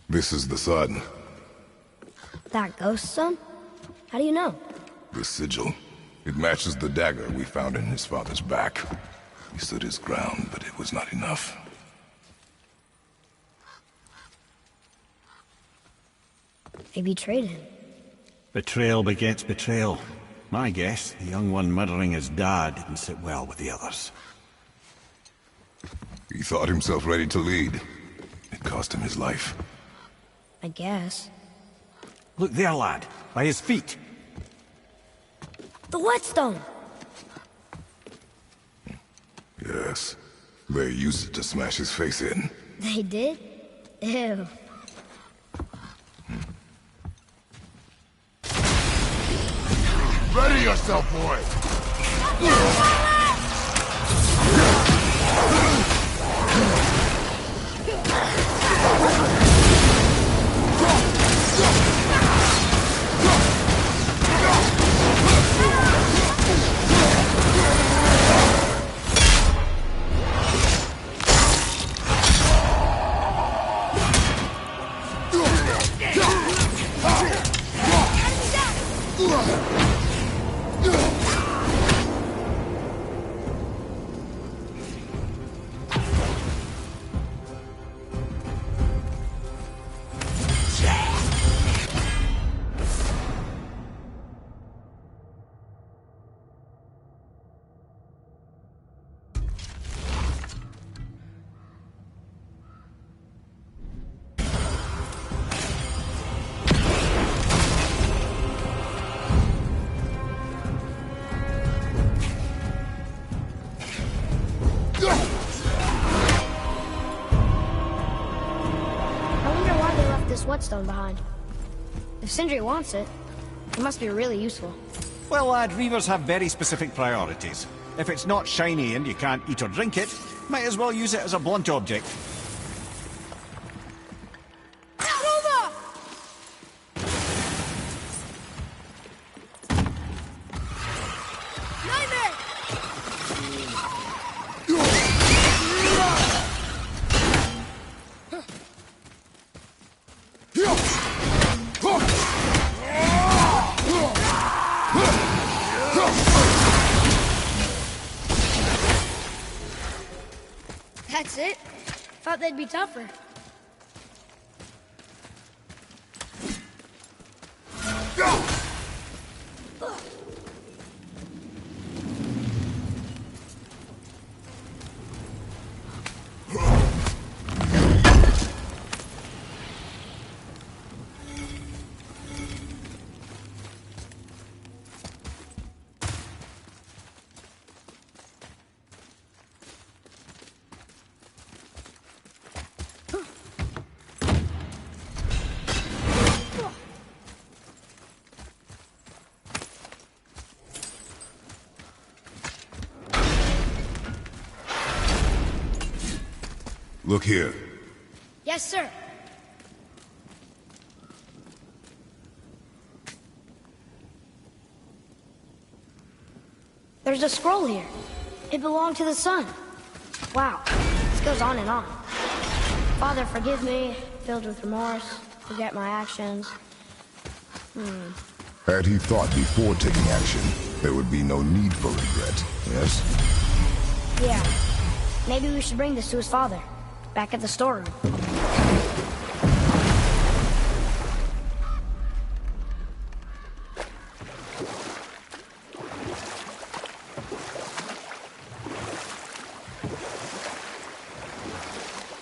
[SPEAKER 2] This is the sun.
[SPEAKER 1] That ghost son? How do you know?
[SPEAKER 2] The sigil. It matches the dagger we found in his father's back. He stood his ground, but it was not enough.
[SPEAKER 1] They betrayed him.
[SPEAKER 3] Betrayal begets betrayal. My guess, the young one murdering his dad didn't sit well with the others.
[SPEAKER 2] He thought himself ready to lead. It cost him his life.
[SPEAKER 1] I guess.
[SPEAKER 3] Look there, lad. By his feet.
[SPEAKER 1] The whetstone!
[SPEAKER 2] Yes. They used it to smash his face in.
[SPEAKER 1] They did? Ew.
[SPEAKER 2] Ready yourself, boy!
[SPEAKER 1] Whetstone behind. If Sindri wants it, it must be really useful.
[SPEAKER 3] Well, lad, reavers have very specific priorities. If it's not shiny and you can't eat or drink it, might as well use it as a blunt object.
[SPEAKER 1] That's it? Thought they'd be tougher.
[SPEAKER 2] Look here.
[SPEAKER 1] Yes, sir. There's a scroll here. It belonged to the sun. Wow, this goes on and on. Father, forgive me, filled with remorse, forget my actions.
[SPEAKER 2] Had he thought before taking action, there would be no need for regret, yes?
[SPEAKER 1] Yeah. Maybe we should bring this to his father. Back at the storeroom.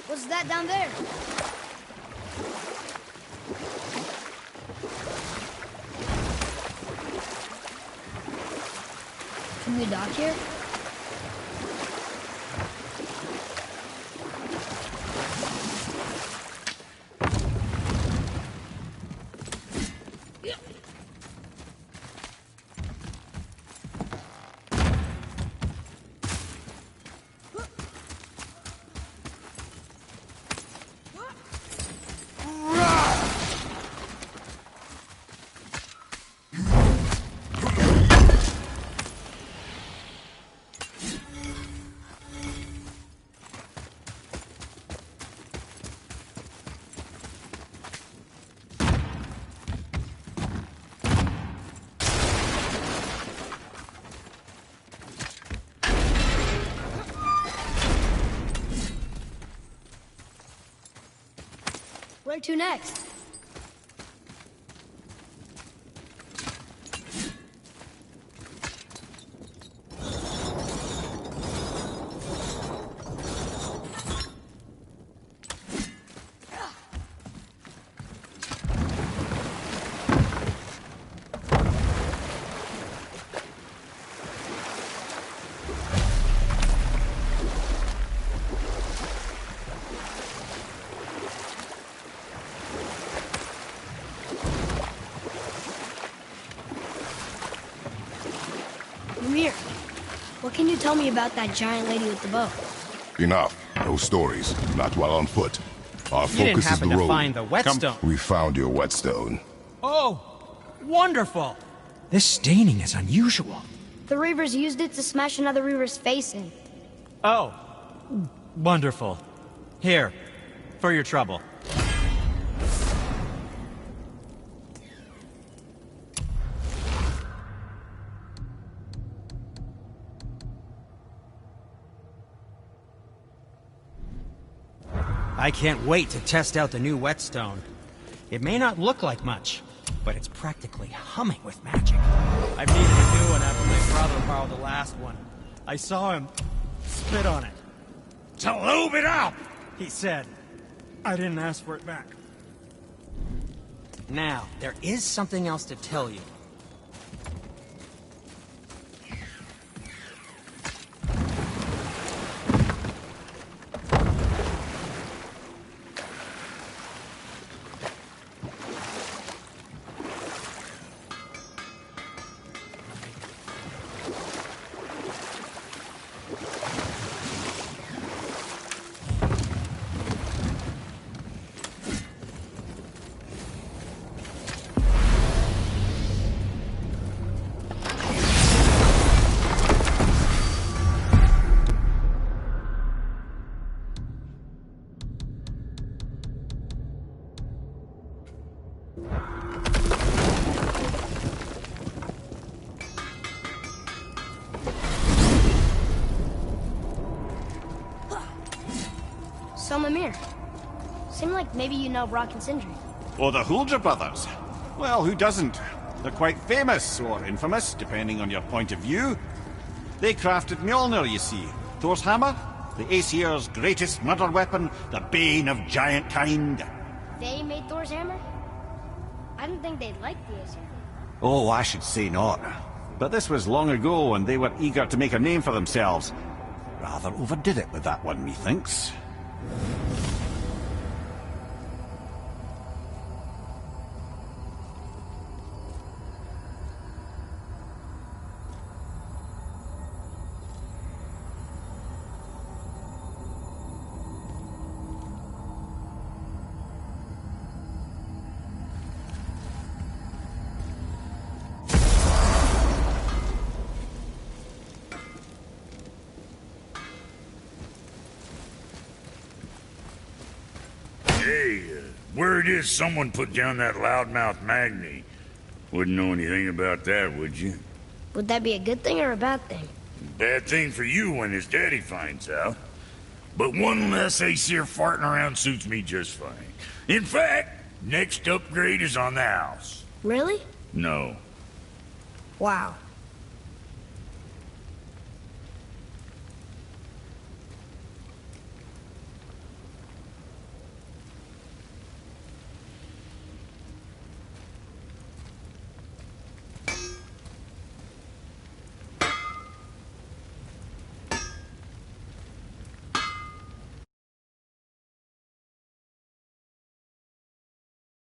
[SPEAKER 1] What's that down there? Can we dock here? Where to next? Mimir, what can you tell me about that giant lady with the bow?
[SPEAKER 2] Enough. No stories. Not while on foot. Our
[SPEAKER 7] You didn't
[SPEAKER 2] focus is
[SPEAKER 7] happen
[SPEAKER 2] the
[SPEAKER 7] to
[SPEAKER 2] road.
[SPEAKER 7] find the whetstone.
[SPEAKER 2] We found your whetstone.
[SPEAKER 10] Oh, wonderful! This staining is unusual.
[SPEAKER 1] The Reavers used it to smash another Reaver's face in.
[SPEAKER 7] Oh, wonderful. Here, for your trouble. I can't wait to test out the new whetstone. It may not look like much, but it's practically humming with magic. I've needed a new one after my brother borrowed the last one. I saw him spit on it. "To lube it up," he said. I didn't ask for it back. Now, there is something else to tell you.
[SPEAKER 1] So, Mimir, seemed like maybe you know Brock and Sindri.
[SPEAKER 3] Oh, the Huldra brothers. Well, who doesn't? They're quite famous, or infamous, depending on your point of view. They crafted Mjolnir, you see. Thor's hammer, the Aesir's greatest murder weapon, the bane of giant kind.
[SPEAKER 1] They made Thor's hammer? I didn't think they'd like the Aesir.
[SPEAKER 3] Oh, I should say not. But this was long ago, and they were eager to make a name for themselves. Rather overdid it with that one, methinks.
[SPEAKER 4] Hey, word is someone put down that loudmouth Magni. Wouldn't know anything about that, would you?
[SPEAKER 1] Would that be a good thing or a bad thing?
[SPEAKER 4] Bad thing for you when his daddy finds out. But one less Aesir farting around suits me just fine. In fact, next upgrade is on the house.
[SPEAKER 1] Really?
[SPEAKER 4] No.
[SPEAKER 1] Wow.